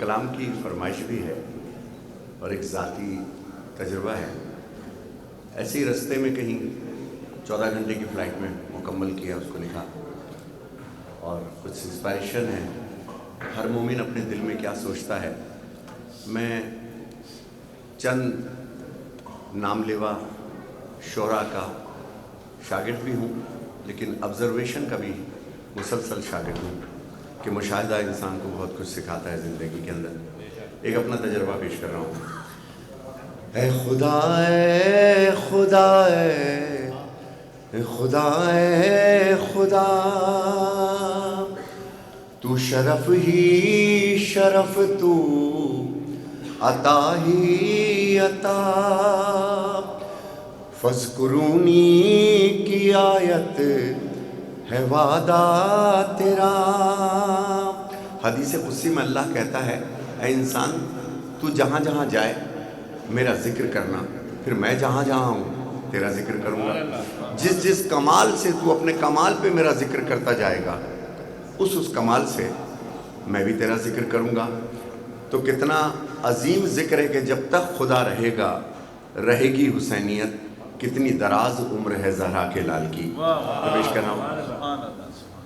کلام کی فرمائش بھی ہے اور ایک ذاتی تجربہ ہے. ایسے ہی رستے میں کہیں 14 گھنٹے کی فلائٹ میں مکمل کیا، اس کو لکھا، اور کچھ انسپائریشن ہے. ہر مومن اپنے دل میں کیا سوچتا ہے. میں چند نام لیوا شعراء کا شاگرد بھی ہوں، لیکن آبزرویشن کا بھی مسلسل شاگرد ہوں کہ مشاہدہ انسان کو بہت کچھ سکھاتا ہے زندگی کے اندر. ایک اپنا تجربہ پیش کر رہا ہوں. اے خدا اے خدا اے خدا اے خدا، تو شرف ہی شرف، تو عطا ہی عطا، فاذکرونی کی آیت ہے وعدہ تیرا. حدیث قدسی میں اللہ کہتا ہے اے انسان تو جہاں جہاں جائے میرا ذکر کرنا، پھر میں جہاں جہاں ہوں تیرا ذکر کروں گا. جس جس کمال سے تو اپنے کمال پہ میرا ذکر کرتا جائے گا، اس کمال سے میں بھی تیرا ذکر کروں گا. تو کتنا عظیم ذکر ہے کہ جب تک خدا رہے گا رہے گی حسینیت، کتنی دراز عمر ہے زہرا کے لال کی. پیش کر رہا ہوں.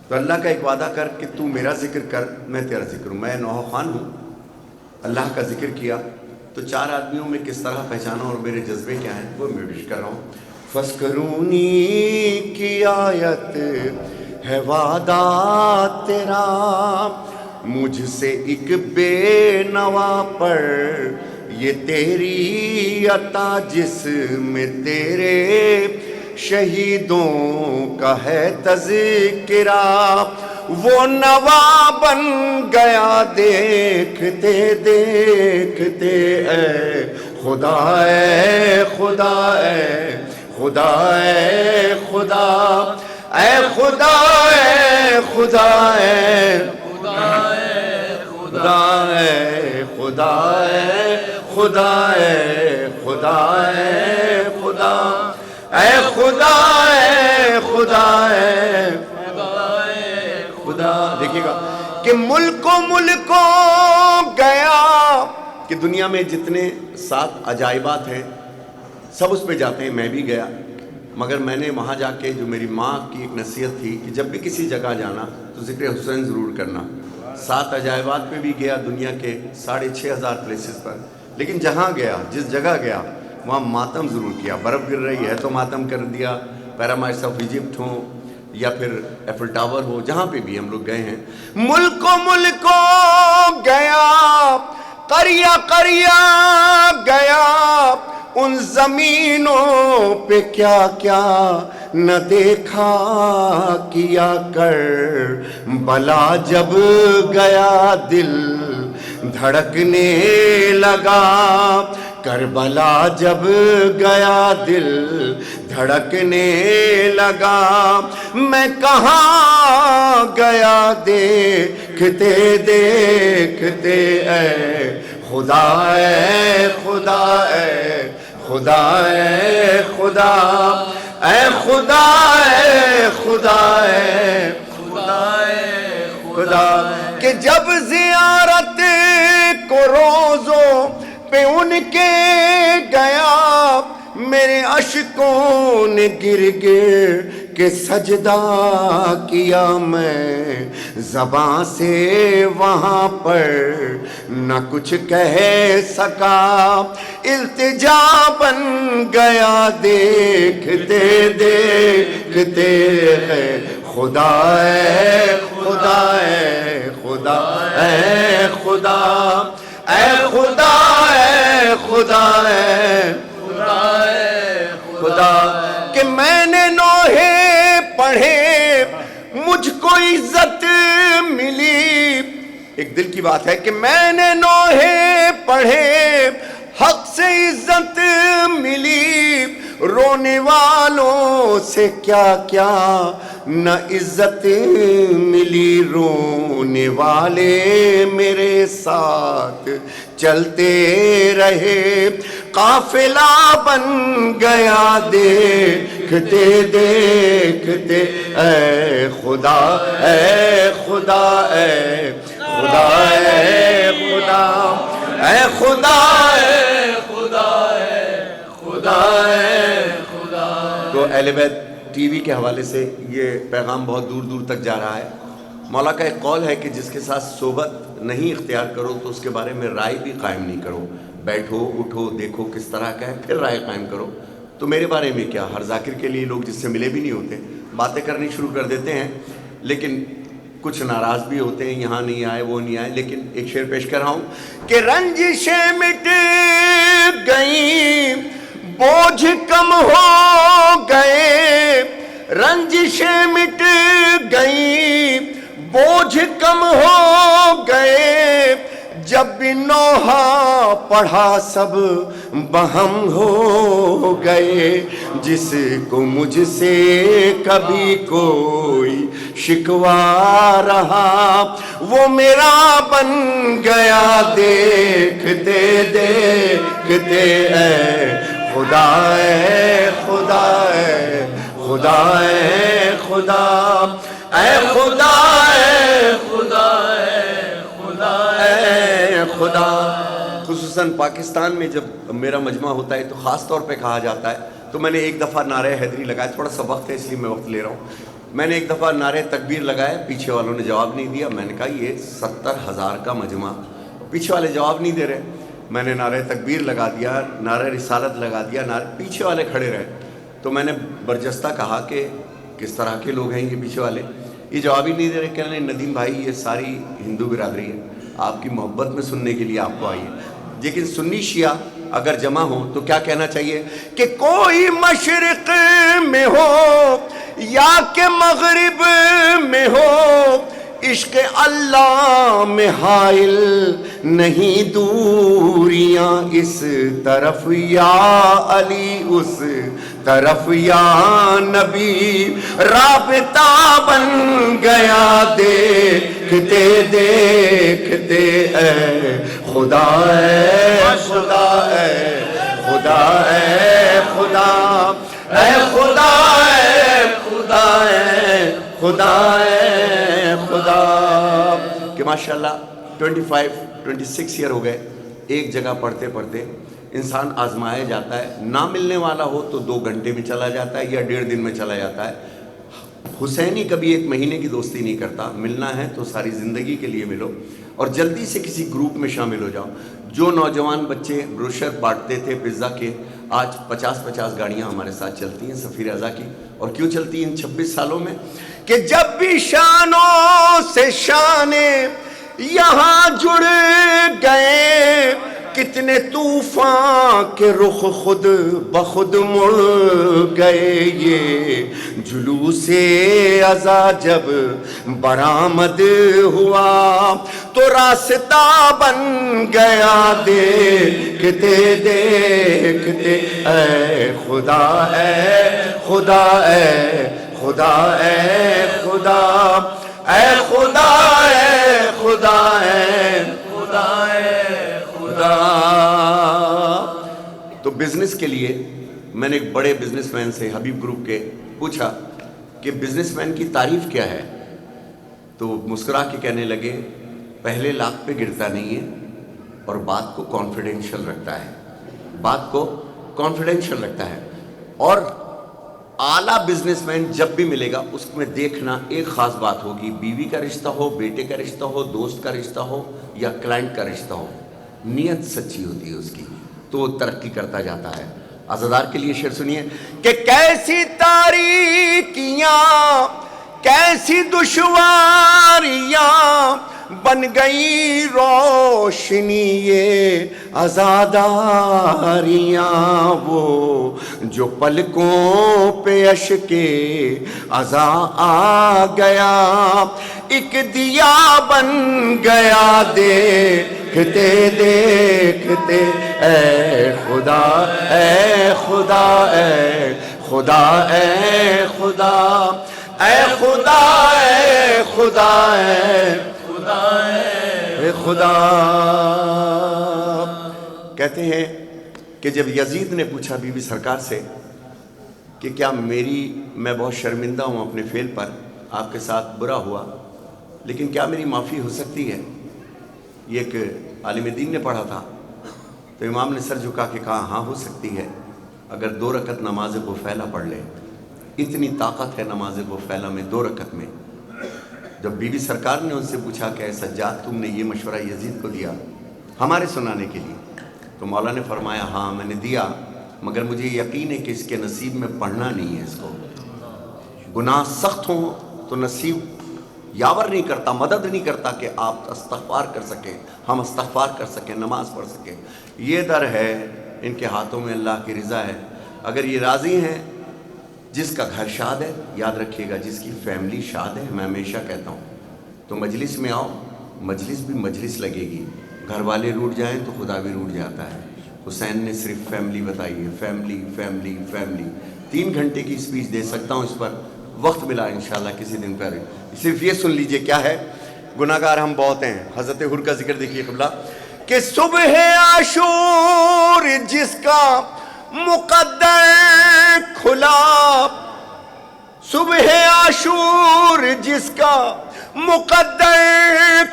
تو اللہ کا ایک وعدہ کر کہ تو میرا ذکر کر، میں تیرا ذکر ہوں. میں نوح خان ہوں، اللہ کا ذکر کیا تو 4 آدمیوں میں کس طرح پہچانا اور میرے جذبے کیا ہیں وہ میں پیش کر رہا ہوں. فَاسْكَرُونِي کی آیت ہے وعدہ تیرا، مجھ سے ایک بے نوا پر یہ تیری عطا، جس میں تیرے شہیدوں کا ہے تذکرہ. وہ نوا بن گیا دیکھتے دیکھتے. اے خدا اے خدا اے خدا اے خدا، اے خدا اے خدا اے خدا اے خدا اے خدا اے خدا اے خدا اے خدا اے خدا اے خدا. دیکھیے گا کہ ملکوں گیا کہ دنیا میں جتنے 7 عجائبات ہیں سب اس پہ جاتے ہیں. میں بھی گیا، مگر میں نے وہاں جا کے جو میری ماں کی ایک نصیحت تھی کہ جب بھی کسی جگہ جانا تو ذکر حسین ضرور کرنا. 7 عجائبات پہ بھی گیا دنیا کے 6,500 پلیسز پر، لیکن جہاں گیا جس جگہ گیا وہاں ماتم ضرور کیا. برف گر رہی ہے تو ماتم کر دیا، پیرامائڈس آف ایجپٹ ہوں یا پھر ایفل ٹاور ہو، جہاں پہ بھی ہم لوگ گئے ہیں. ملکوں گیا، قریہ گیا، ان زمینوں پہ کیا کیا نہ دیکھا کیا. کر بلا جب گیا دل دھڑکنے لگا، کربلا جب گیا دل دھڑکنے لگا. میں کہاں گیا دیکھتے دیکھتے. اے خدا اے خدا اے خدا اے خدا، اے خدا اے خدا اے خدا. کہ جب زیارت کو روزوں پہ ان کے گیا، میرے اشکوں نے گر گر کے سجدہ کیا. میں زباں سے وہاں پر نہ کچھ کہہ سکا، التجا بن گیا دیکھتے دیکھتے. خدا اے خدا اے خدا اے خدا، اے خدا اے خدا اے خدا. کہ میں نے نوحے پڑھے مجھ کو عزت ملی. ایک دل کی بات ہے کہ میں نے نوحے پڑھے حق سے عزت ملی. رونے والوں سے کیا کیا نہ عزت ملی. رونے والے میرے ساتھ چلتے رہے، قافلہ بن گیا دیکھتے دیکھتے. اے خدا اے خدا اے خدا اے خدا اے خدا اے خدا اے خدا اے خدا. تو اہل بیت ٹی وی کے حوالے سے یہ پیغام بہت دور دور تک جا رہا ہے. مولا کا ایک قول ہے کہ جس کے ساتھ صحبت نہیں اختیار کرو تو اس کے بارے میں رائے بھی قائم نہیں کرو. بیٹھو اٹھو دیکھو کس طرح کا ہے پھر رائے قائم کرو. تو میرے بارے میں کیا، ہر ذاکر کے لیے لوگ جس سے ملے بھی نہیں ہوتے باتیں کرنی شروع کر دیتے ہیں، لیکن کچھ ناراض بھی ہوتے ہیں، یہاں نہیں آئے وہ نہیں آئے. لیکن ایک شعر پیش کر رہا ہوں کہ رنجشیں مٹ گئیں بوجھ کم ہو گئے، رنجشیں مٹ گئیں بوجھ کم ہو گئے، جب بھی نوحہ پڑھا سب بہم ہو گئے. جس کو مجھ سے کبھی کوئی شکوا رہا وہ میرا بن گیا دیکھتے دیکھتے. اے خدا اے خدا اے خدا اے خدا اے خدا اے خدا اے خدا اے خدا. خصوصاً پاکستان میں جب میرا مجمع ہوتا ہے تو خاص طور پہ کہا جاتا ہے. تو میں نے ایک دفعہ نعرہ حیدری لگایا، تھوڑا سا وقت ہے اس لیے میں وقت لے رہا ہوں. میں نے ایک دفعہ نعرہ تکبیر لگایا، پیچھے والوں نے جواب نہیں دیا. میں نے کہا یہ 70,000 کا مجمع، پیچھے والے جواب نہیں دے رہے. میں نے نعرہ تکبیر لگا دیا، نعرہ رسالت لگا دیا، پیچھے والے کھڑے رہے. تو میں نے برجستہ کہا کہ کس طرح کے لوگ ہیں یہ پیچھے والے، یہ جواب ہی نہیں دے رہے. کہنے لگے ندیم بھائی یہ ساری ہندو برادری ہے، آپ کی محبت میں سننے کے لیے آپ کو آئیے. لیکن سنی شیعہ اگر جمع ہو تو کیا کہنا چاہیے کہ کوئی مشرق میں ہو یا کہ مغرب میں ہو، عشق اللہ میں حائل نہیں دوریاں، اس طرف یا علی اس طرف یا نبی، رابطہ بن گیا دیکھتے دیکھتے. اے خدا اے خدا اے خدا اے خدا اے خدا اے خدا اے خدا اے خدا. کہ ماشاءاللہ 25-26 ایئر ہو گئے ایک جگہ پڑھتے پڑھتے. انسان آزمایا جاتا ہے، نہ ملنے والا ہو تو 2 گھنٹے میں چلا جاتا ہے یا 1.5 دن میں چلا جاتا ہے. حسینی کبھی 1 مہینے کی دوستی نہیں کرتا. ملنا ہے تو ساری زندگی کے لیے ملو اور جلدی سے کسی گروپ میں شامل ہو جاؤ. جو نوجوان بچے بروشر بانٹتے تھے پزا کے، آج 50-50 گاڑیاں ہمارے ساتھ چلتی ہیں سفیر اعظم کی. اور کیوں چلتی ہیں ان 26 سالوں میں؟ کہ جب بھی شانوں سے شانے یہاں جڑ گئے، کتنے طوفان کے رخ خود بخود مڑ گئے. یہ جلوس عزا جب برآمد ہوا تو راستہ بن گیا دیکھتے دیکھتے. اے خدا اے خدا اے خدا اے خدا اے خدا اے خدا اے خدا اے خدا. تو بزنس کے لیے میں نے ایک بڑے بزنس مین سے حبیب گروپ کے پوچھا کہ بزنس مین کی تعریف کیا ہے؟ تو مسکرا کے کہنے لگے پہلے لاکھ پہ گرتا نہیں ہے اور بات کو کانفیڈینشیل رکھتا ہے، بات کو کانفیڈینشیل رکھتا ہے. اور اعلیٰ بزنس مین جب بھی ملے گا اس میں دیکھنا ایک خاص بات ہوگی، بیوی کا رشتہ ہو، بیٹے کا رشتہ ہو، دوست کا رشتہ ہو یا کلائنٹ کا رشتہ ہو، نیت سچی ہوتی ہے اس کی تو وہ ترقی کرتا جاتا ہے. عزادار کے لیے شعر سنیے کہ کیسی تاریکیاں کیسی دشواریاں بن گئی روشنی یہ عزاداریاں، وہ جو پلکوں پہ اشکے عزا آ گیا ایک دیا بن گیا دیکھتے دیکھتے. اے خدا اے خدا اے خدا اے خدا اے خدا اے خدا اے خدا اے خدا. کہتے ہیں کہ جب یزید نے پوچھا بی بی سرکار سے کہ کیا میں بہت شرمندہ ہوں اپنے فعل پر، آپ کے ساتھ برا ہوا، لیکن کیا میری معافی ہو سکتی ہے؟ یہ ایک عالم دین نے پڑھا تھا، تو امام نے سر جھکا کے کہا ہاں ہو سکتی ہے اگر 2 رکعت نماز غفیلہ پڑھ لے۔ اتنی طاقت ہے نماز غفیلہ میں 2 رکعت میں۔ جب بی بی سرکار نے ان سے پوچھا کہ اے سجاد تم نے یہ مشورہ یزید کو دیا ہمارے سنانے کے لیے، تو مولا نے فرمایا ہاں میں نے دیا، مگر مجھے یقین ہے کہ اس کے نصیب میں پڑھنا نہیں ہے۔ اس کو گناہ سخت ہوں تو نصیب یاور نہیں کرتا، مدد نہیں کرتا کہ آپ استغفار کر سکیں، ہم استغفار کر سکیں، نماز پڑھ سکیں۔ یہ در ہے، ان کے ہاتھوں میں اللہ کی رضا ہے۔ اگر یہ راضی ہیں، جس کا گھر شاد ہے، یاد رکھیے گا جس کی فیملی شاد ہے، میں ہمیشہ کہتا ہوں تو مجلس میں آؤ، مجلس بھی مجلس لگے گی۔ گھر والے روٹ جائیں تو خدا بھی روٹ جاتا ہے۔ حسین نے صرف فیملی بتائی ہے، فیملی فیملی فیملی۔ 3 گھنٹے کی اسپیچ دے سکتا ہوں، اس پر وقت ملا انشاءاللہ کسی دن پر۔ صرف یہ سن لیجئے کیا ہے، گناہ گار ہم بہت ہیں۔ حضرت حر کا ذکر دیکھیے قبلہ کہ صبح عاشور جس کا مقدر کھلا، صبح عاشور جس کا مقدر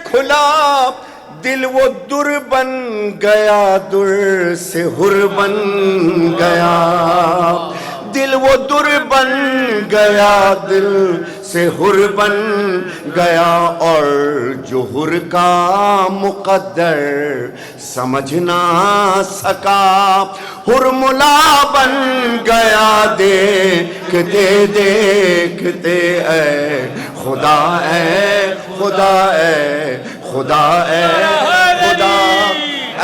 کھلا، دل وہ در بن گیا، در سے حر بن گیا، دل وہ در بن گیا، دل سے حر بن گیا، اور جو حر کا مقدر سمجھ نہ سکا، حر ملا بن گیا، دیکھتے دیکھتے اے خدا اے خدا اے خدا اے خدا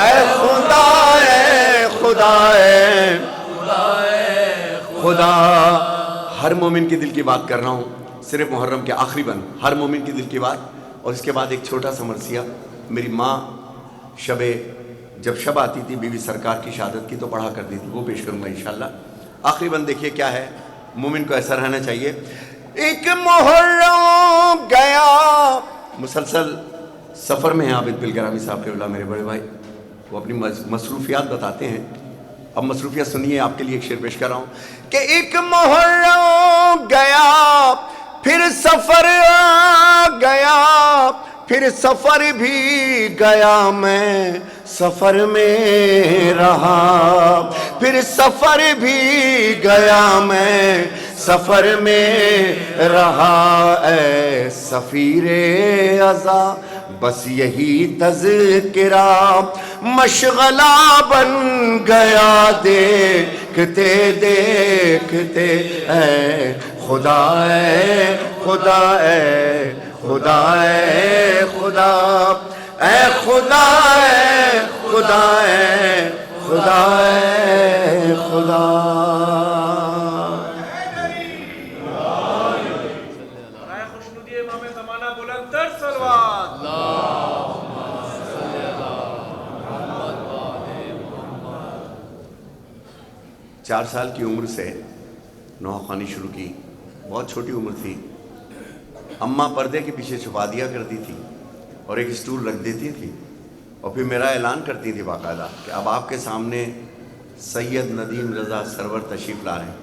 اے خدا اے خدا اے خدا۔ ہر مومن کے دل کی بات کر رہا ہوں، صرف محرم کے آخری بند، ہر مومن کے دل کی بات۔ اور اس کے بعد ایک چھوٹا سا مرثیہ، میری ماں جب شب آتی تھی بی بی سرکار کی شہادت کی تو پڑھا کرتی تھی، وہ پیش کروں گا انشاءاللہ۔ آخری بند دیکھیے کیا ہے، مومن کو ایسا رہنا چاہیے۔ ایک محرم گیا، مسلسل سفر میں ہیں عابد بالگرامی صاحب کے اللہ، میرے بڑے بھائی، وہ اپنی مصروفیات بتاتے ہیں۔ اب مصروفیات سنیے، آپ کے لیے ایک شعر پیش کر رہا ہوں کہ ایک محرم گیا، پھر سفر گیا، پھر سفر بھی گیا، میں سفر میں رہا، پھر سفر بھی گیا، میں سفر میں رہا، اے سفیر ازا بس یہی تذکرہ مشغلہ بن گیا، دیکھتے دیکھتے اے خدا اے خدا اے خدا اے خدا اے خدا اے خدا اے خدا اے خدا۔ چار سال کی عمر سے نوحہ خوانی شروع کی، بہت چھوٹی عمر تھی۔ اماں پردے کے پیچھے چھپا دیا کرتی تھی اور ایک اسٹول رکھ دیتی تھی، اور پھر میرا اعلان کرتی تھی باقاعدہ کہ اب آپ کے سامنے سید ندیم رضا سرور تشریف لا رہے ہیں۔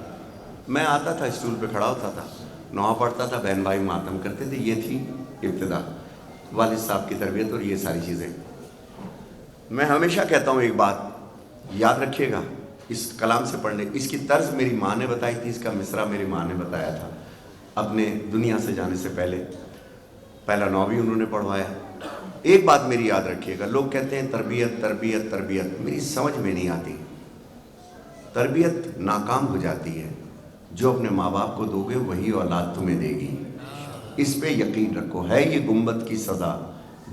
میں آتا تھا، اسٹول پہ کھڑا ہوتا تھا، نوحہ پڑھتا تھا، بہن بھائی ماتم کرتے تھے۔ یہ تھی ابتدا، والد صاحب کی تربیت اور یہ ساری چیزیں۔ میں ہمیشہ کہتا ہوں ایک بات یاد رکھیے گا، اس کلام سے پڑھنے، اس کی طرز میری ماں نے بتائی تھی، اس کا مصرع میری ماں نے بتایا تھا اپنے دنیا سے جانے سے پہلے۔ پہلا نویں انہوں نے پڑھوایا۔ ایک بات میری یاد رکھیے گا، لوگ کہتے ہیں تربیت تربیت تربیت، میری سمجھ میں نہیں آتی۔ تربیت ناکام ہو جاتی ہے، جو اپنے ماں باپ کو دو گے وہی اولاد تمہیں دے گی، اس پہ یقین رکھو۔ ہے یہ گنبد کی سزا،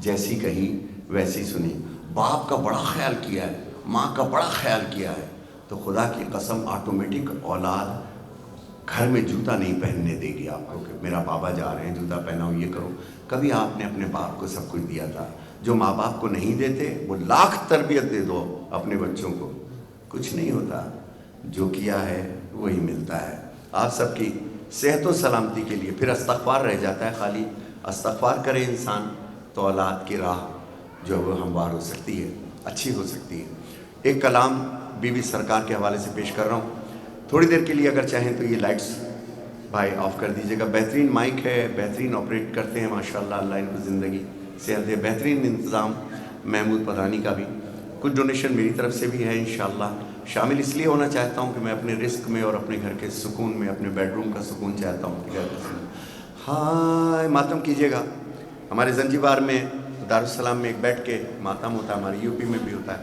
جیسی کہی ویسی سنی۔ باپ کا بڑا خیال کیا ہے، ماں کا بڑا خیال کیا ہے، تو خدا کی قسم آٹومیٹک اولاد گھر میں جوتا نہیں پہننے دے گی آپ کو کہ میرا بابا جا رہے ہیں جوتا پہناؤ، یہ کرو۔ کبھی آپ نے اپنے باپ کو سب کچھ دیا تھا، جو ماں باپ کو نہیں دیتے وہ لاکھ تربیت دے دو اپنے بچوں کو، کچھ نہیں ہوتا، جو کیا ہے وہی ملتا ہے۔ آپ سب کی صحت و سلامتی کے لیے پھر استغفار رہ جاتا ہے، خالی استغفار کرے انسان تو اولاد کی راہ جو وہ ہموار ہو سکتی ہے، اچھی ہو سکتی ہے۔ ایک کلام بی بی سرکار کے حوالے سے پیش کر رہا ہوں، تھوڑی دیر کے لیے اگر چاہیں تو یہ لائٹس بھائی آف کر دیجیے گا۔ بہترین مائک ہے، بہترین آپریٹ کرتے ہیں ماشاءاللہ، اللہ ان کو زندگی صحت دے، بہترین انتظام محمود پدھانی کا بھی کچھ ڈونیشن میری طرف سے بھی ہے انشاءاللہ. شامل اس لیے ہونا چاہتا ہوں کہ میں اپنے رزق میں اور اپنے گھر کے سکون میں اپنے بیڈ روم کا سکون چاہتا ہوں. ہاں ماتم کیجیے گا. ہمارے زنجبار میں دارالسلام میں ایک بیٹھ کے ماتم ہوتا ہے, ہمارے یو پی میں بھی ہوتا ہے.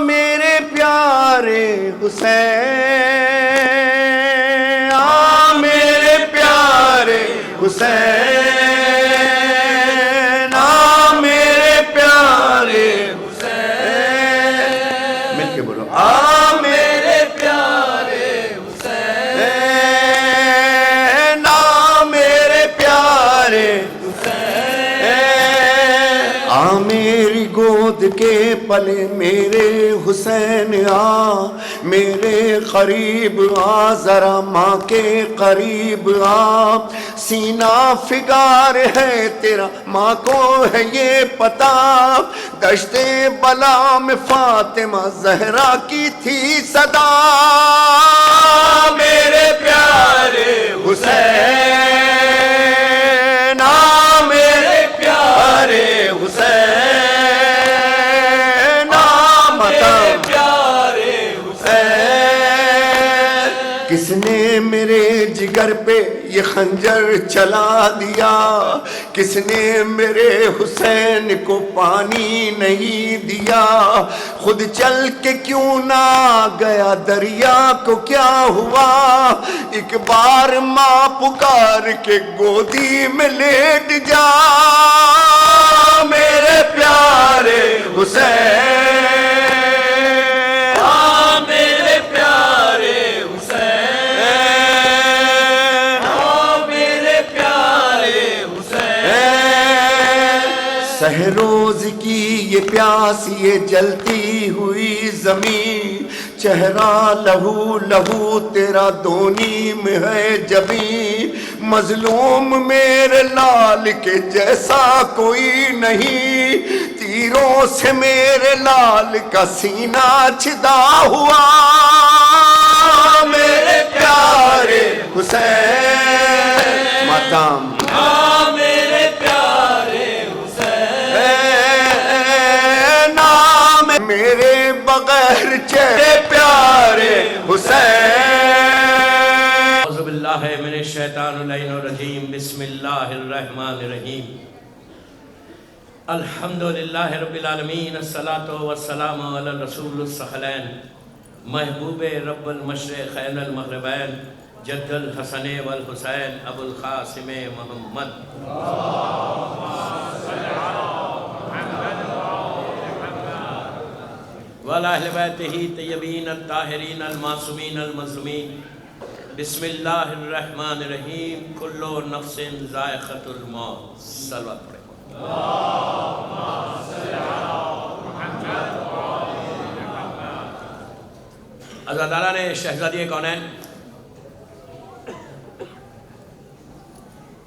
میرے پیارے حسین, میرے پیارے حسین, میرے پیارے حسین, مل کے بولو میرے پیارے حسین, میرے پیارے حسین, میری گود کے پلے میرے حسین آ, میرے قریب آ, ذرا ماں کے قریب آ. سینہ فگار ہے تیرا ماں کو ہے یہ پتا, دشت بلا میں فاطمہ زہرا کی تھی صدا. میرے پیارے حسین, میرے پیارے حسین, کس نے میرے جگر پہ یہ خنجر چلا دیا, کس نے میرے حسین کو پانی نہیں دیا, خود چل کے کیوں نہ گیا دریا کو کیا ہوا, ایک بار ماں پکار کے گودی میں لیٹ جا. میرے پیارے حسین, میرے پیارے روز کی یہ پیاس یہ جلتی ہوئی زمین, چہرہ لہو لہو تیرا دونی میں ہے جبیں, مظلوم میرے لال کے جیسا کوئی نہیں, تیروں سے میرے لال کا سینہ چھدا ہوا. میرے پیارے حسین ماتم, میرے پیارے میرے بغیر چہرے پیارے حسین. اعوذ باللہ من الشیطان اللعین الرجیم, بسم اللہ الرحمن الرحیم. الحمدللہ رب العالمین, الصلاۃ والسلام علی الرسول الثقلین, محبوب رب المشرقین المغربین, جد الحسن والحسین ابو القاسم محمد. وعلی اہل بیتہ طیبین الطاہرین المعصومین المظلومین. بسم اللہ الرحمن الرحیم. کل نفس ذائقۃ الموت. صلوات پڑھیں. عزادارہ نے شہزادی کونین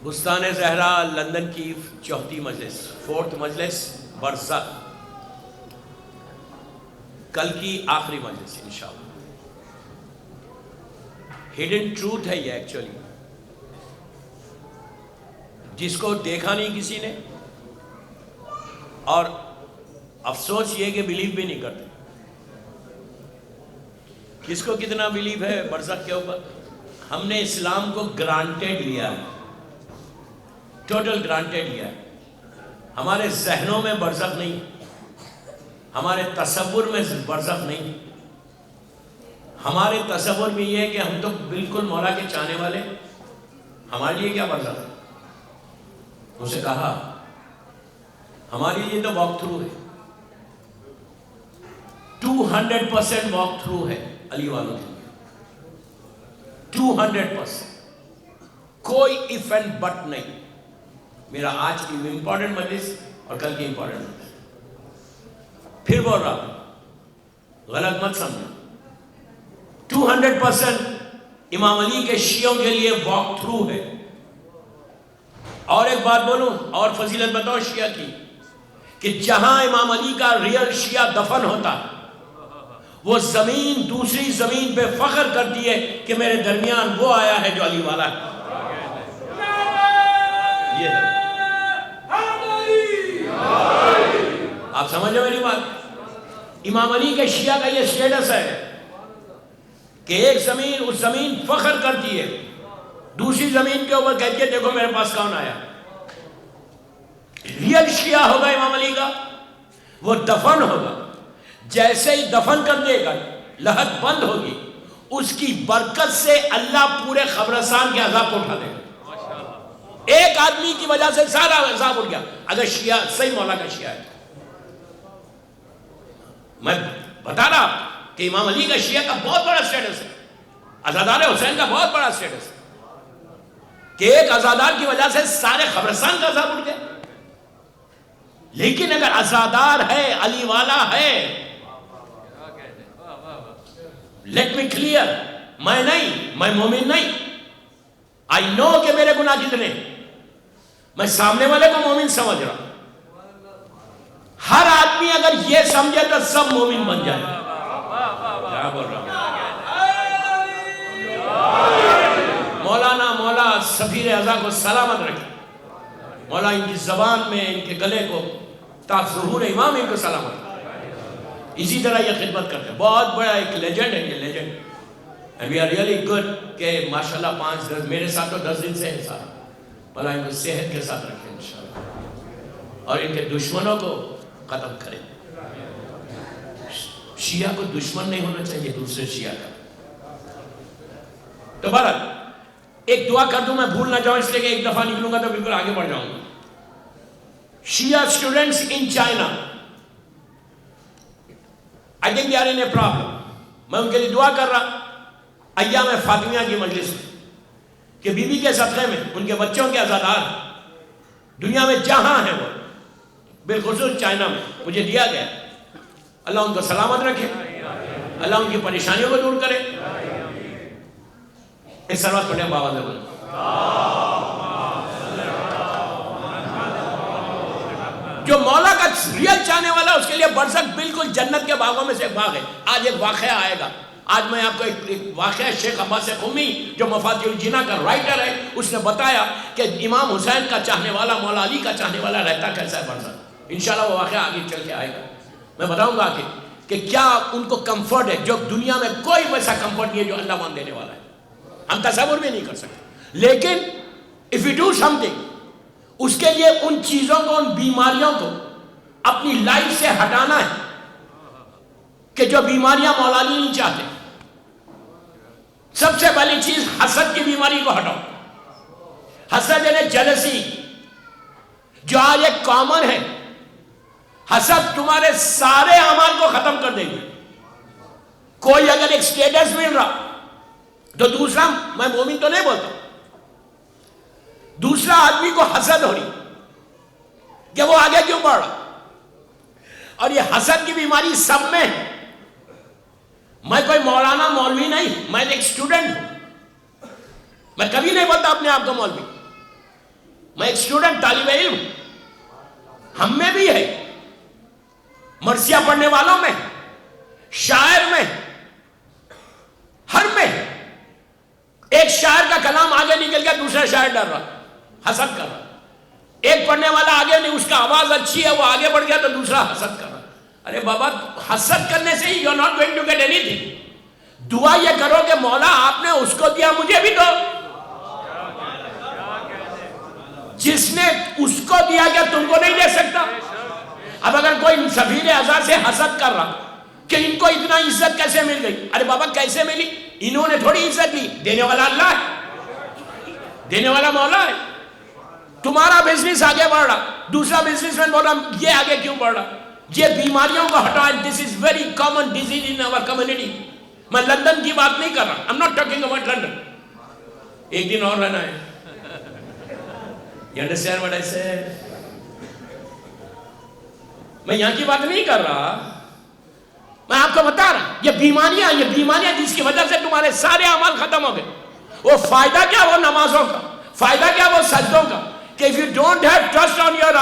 بستان زہرا لندن کی چوتھی مجلس, فورتھ مجلس برزخ, کل کی آخری مجلس انشاءاللہ. ہڈن ٹروتھ ہے یہ ایکچولی, جس کو دیکھا نہیں کسی نے, اور افسوس یہ کہ بلیو بھی نہیں کرتے. کس کو کتنا بلیو ہے برزخ کے اوپر؟ ہم نے اسلام کو گرانٹیڈ لیا ہے, ٹوٹل گرانٹیڈ لیا ہے. ہمارے ذہنوں میں برزخ نہیں, ہمارے تصور میں برزخ نہیں. ہمارے تصور میں یہ ہے کہ ہم تو بالکل مولا کے چاہنے والے, ہمارے لیے کیا برزخ ہے. اسے کہا ہمارے لیے تو واک تھرو ہے, 200% واک تھرو ہے علی والوں کے لیے, 200%, کوئی if and but نہیں. میرا آج کی امپورٹنٹ مجلس اور کل کی امپورٹنٹ مجلس, پھر بول رہا ہوں, غلط مت سمجھو. 200% امام علی کے شیعوں کے لیے واک تھرو ہے. اور ایک بات بولوں اور فضیلت بتاؤ شیعہ کی, کہ جہاں امام علی کا ریئل شیعہ دفن ہوتا ہے وہ زمین دوسری زمین پہ فخر کرتی ہے کہ میرے درمیان وہ آیا ہے جو علی والا ہے. یہ ہے. آپ سمجھ لو میری بات. امام علی کے شیعہ کا یہ سٹیٹس ہے کہ ایک زمین اس زمین فخر کرتی ہے, دوسری زمین کے اوپر کہتی ہے دیکھو میرے پاس کون آیا. ریئل شیعہ ہوگا امام علی کا, وہ دفن ہوگا, جیسے ہی دفن کر دے گا لہت بند ہوگی, اس کی برکت سے اللہ پورے قبرستان کے عذاب کو اٹھا دے گا. ایک آدمی کی وجہ سے سارا عذاب اٹھ گیا اگر شیعہ صحیح مولا کا شیعہ ہے. میں بتا رہا کہ امام علی کا شیعہ کا بہت بڑا سٹیٹس ہے, عزادار حسین کا بہت بڑا سٹیٹس ہے کہ ایک عزادار کی وجہ سے سارے قبرستان کا عذاب اٹھ گیا. لیکن اگر عزادار ہے, علی والا ہے, لیٹ می کلیئر, میں نہیں, میں مومن نہیں, آئی نو کہ میرے گناہ کتنے, میں سامنے والے کو مومن سمجھ رہا ہوں. ہر آدمی اگر یہ سمجھے تو سب مومن بن جائے. کیا بول رہا ہوں؟ مولانا مولا سفیر اعظم کو سلامت رکھے, مولا ان کی زبان میں, ان کے گلے کو تا ظہور امام ان کو سلامت رکھے. اسی طرح یہ خدمت کرتے ہیں. بہت بڑا ایک لیجنڈ ہے یہ, legend. And we are really good کہ ماشاءاللہ 5-10 میرے ساتھ تو 10 دن سے ہے سارا. مولا ان کو صحت کے ساتھ رکھے انشاءاللہ, اور ان کے دشمنوں کو ختم کرے. شیعہ کو دشمن نہیں ہونا چاہیے دوسرے شیعہ کا. تو بہرحال ایک دعا کر دوں, میں بھول نہ جاؤں اس لیے کہ ایک دفعہ نکلوں گا تو بالکل آگے بڑھ جاؤں گا. شیعہ students in China, I think they are in a problem. میں ان کے لیے دعا کر رہا ایام فاطمیہ کی مجلس میں کہ بی بی کے صدقے میں ان کے بچوں کے عزادار دنیا میں جہاں ہیں وہ, بالخصوص چائنا میں مجھے دیا گیا. اللہ ان کو سلامت رکھے, اللہ ان کی پریشانیوں کو دور کرے. ایک سروت پڑھیں بابا سے بولیں. جو مولا کا ریئل چاہنے والا اس کے لیے برزخ بالکل جنت کے باغوں میں سے ایک باغ ہے. آج ایک واقعہ آئے گا. آج میں آپ کو ایک واقعہ, شیخ عباس قمی جو مفاتیح الجناح کا رائٹر ہے, اس نے بتایا کہ امام حسین کا چاہنے والا, مولا علی کا چاہنے والا رہتا کیسا ہے برزخ. انشاءاللہ وہ واقعہ آگے چل کے آئے گا. میں بتاؤں گا کہ کیا ان کو کمفرٹ ہے جو دنیا میں کوئی ویسا کمفرٹ نہیں ہے جو اللہ مان دینے والا ہے. ہم تصور بھی نہیں کر سکتے. لیکن if you do something, اس کے لیے ان چیزوں کو, ان بیماریوں کو اپنی لائف سے ہٹانا ہے کہ جو بیماریاں مولا علی نہیں چاہتے. سب سے پہلی چیز حسد کی بیماری کو ہٹاؤ. حسد یعنی جلسی جو آج ایک کامن ہے. حسد تمہارے سارے اعمال کو ختم کر دے گی. کوئی اگر ایک سٹیٹس مل رہا تو دوسرا, میں مومن تو نہیں بولتا, دوسرا آدمی کو حسد ہو رہی کہ وہ آگے کیوں بڑھ رہا. اور یہ حسد کی بیماری سب میں ہے. میں کوئی مولانا مولوی نہیں, میں ایک اسٹوڈنٹ ہوں. میں کبھی نہیں بولتا اپنے آپ کو مولوی, میں ایک اسٹوڈنٹ, طالب علم. ہم میں بھی ہے, مرثیہ پڑھنے والوں میں, شاعر میں, ہر میں. ایک شاعر کا کلام آگے نکل گیا, دوسرا شاعر ڈر رہا, حسد کر رہا. ایک پڑھنے والا آگے نہیں, اس کا آواز اچھی ہے, وہ آگے بڑھ گیا تو دوسرا حسد کر رہا. ارے بابا, حسد کرنے سے ہی you are not going to get anything. دعا یہ کرو کہ مولا آپ نے اس کو دیا مجھے بھی دو. جس نے اس کو دیا کیا تم کو نہیں دے سکتا؟ اب اگر کوئی سفیر اعظم سے حسد کر رہا کہ ان کو اتنا عزت کیسے مل گئی, ارے بابا کیسے ملی؟ انہوں نے تھوڑی عزت دی, دینے والا اللہ ہے, دینے والا مولا ہے. تمہارا بزنس آگے بڑھ رہا, دوسرا بزنس مین بول رہا یہ آگے کیوں بڑھ رہا. یہ بیماریوں کو ہٹائیں. This is very common disease in our community. میں لندن کی بات نہیں کر رہا, I'm not talking about London. ایک دن اور رہنا ہے. You understand what I said? میں یہاں کی بات نہیں کر رہا, میں آپ کو بتا رہا یہ بیماریاں جس کی وجہ سے تمہارے سارے اعمال ختم ہو گئے. وہ فائدہ کیا وہ نمازوں کا, فائدہ کیا وہ سجدوں کا, کہ if you don't have trust on your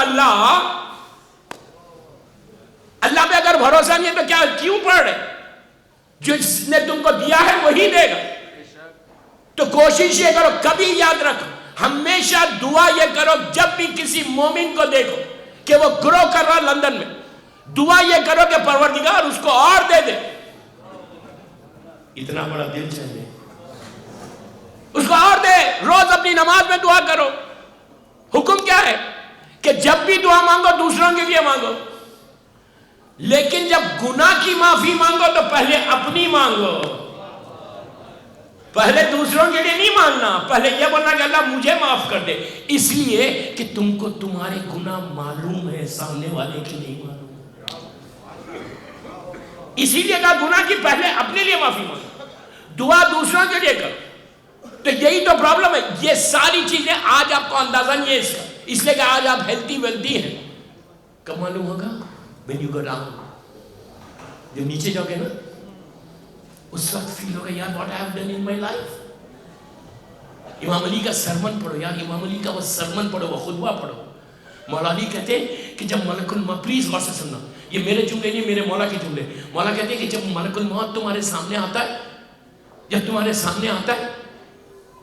اللہ پہ اگر بھروسہ نہیں ہے تو کیا کیوں پڑھ رہے؟ جس نے تم کو دیا ہے وہی دے گا. تو کوشش یہ کرو, کبھی یاد رکھو, ہمیشہ دعا یہ کرو جب بھی کسی مومن کو دیکھو کہ وہ گرو کر رہا لندن میں, دعا یہ کرو کہ پروردگار اس کو اور دے دے. اتنا بڑا دل چاہیے, اس کو اور دے. روز اپنی نماز میں دعا کرو. حکم کیا ہے کہ جب بھی دعا مانگو دوسروں کے لیے مانگو, لیکن جب گناہ کی معافی مانگو تو پہلے اپنی مانگو, پہلے دوسروں کے لیے نہیں مانگنا. پہلے یہ بولنا کہ اللہ مجھے معاف کر دے, اس لیے کہ تم کو تمہارے گناہ معلوم ہے, سامنے والے کے نہیں معلوم. اسی لیے کہا گناہ کی پہلے اپنے لیے معافی مانگو, دعا دوسروں کے لیے کرو. تو یہی تو پرابلم ہے. یہ ساری چیزیں آج آپ کو اندازہ نہیں ہے اس لیے کہ آج آپ ہیلتھی ویلتھی ہیں. کب معلوم ہوگا؟ when you go down, جب نیچے جاؤ گے نا, اس وقت فیل ہوگا یار what I have done in my life. امام علی کا سرمن پڑھو یار, امام علی کا وہ سرمن پڑھو, وہ خطبہ پڑھو. مولا علی کہتے ہیں کہ جب ملک الموت, پلیز غور سے سننا, یہ میرے جملے نہیں, میرے مولا کے جملے. مولا کہتے ہیں کہ جب ملک الموت تمہارے سامنے آتا ہے, جب تمہارے سامنے آتا ہے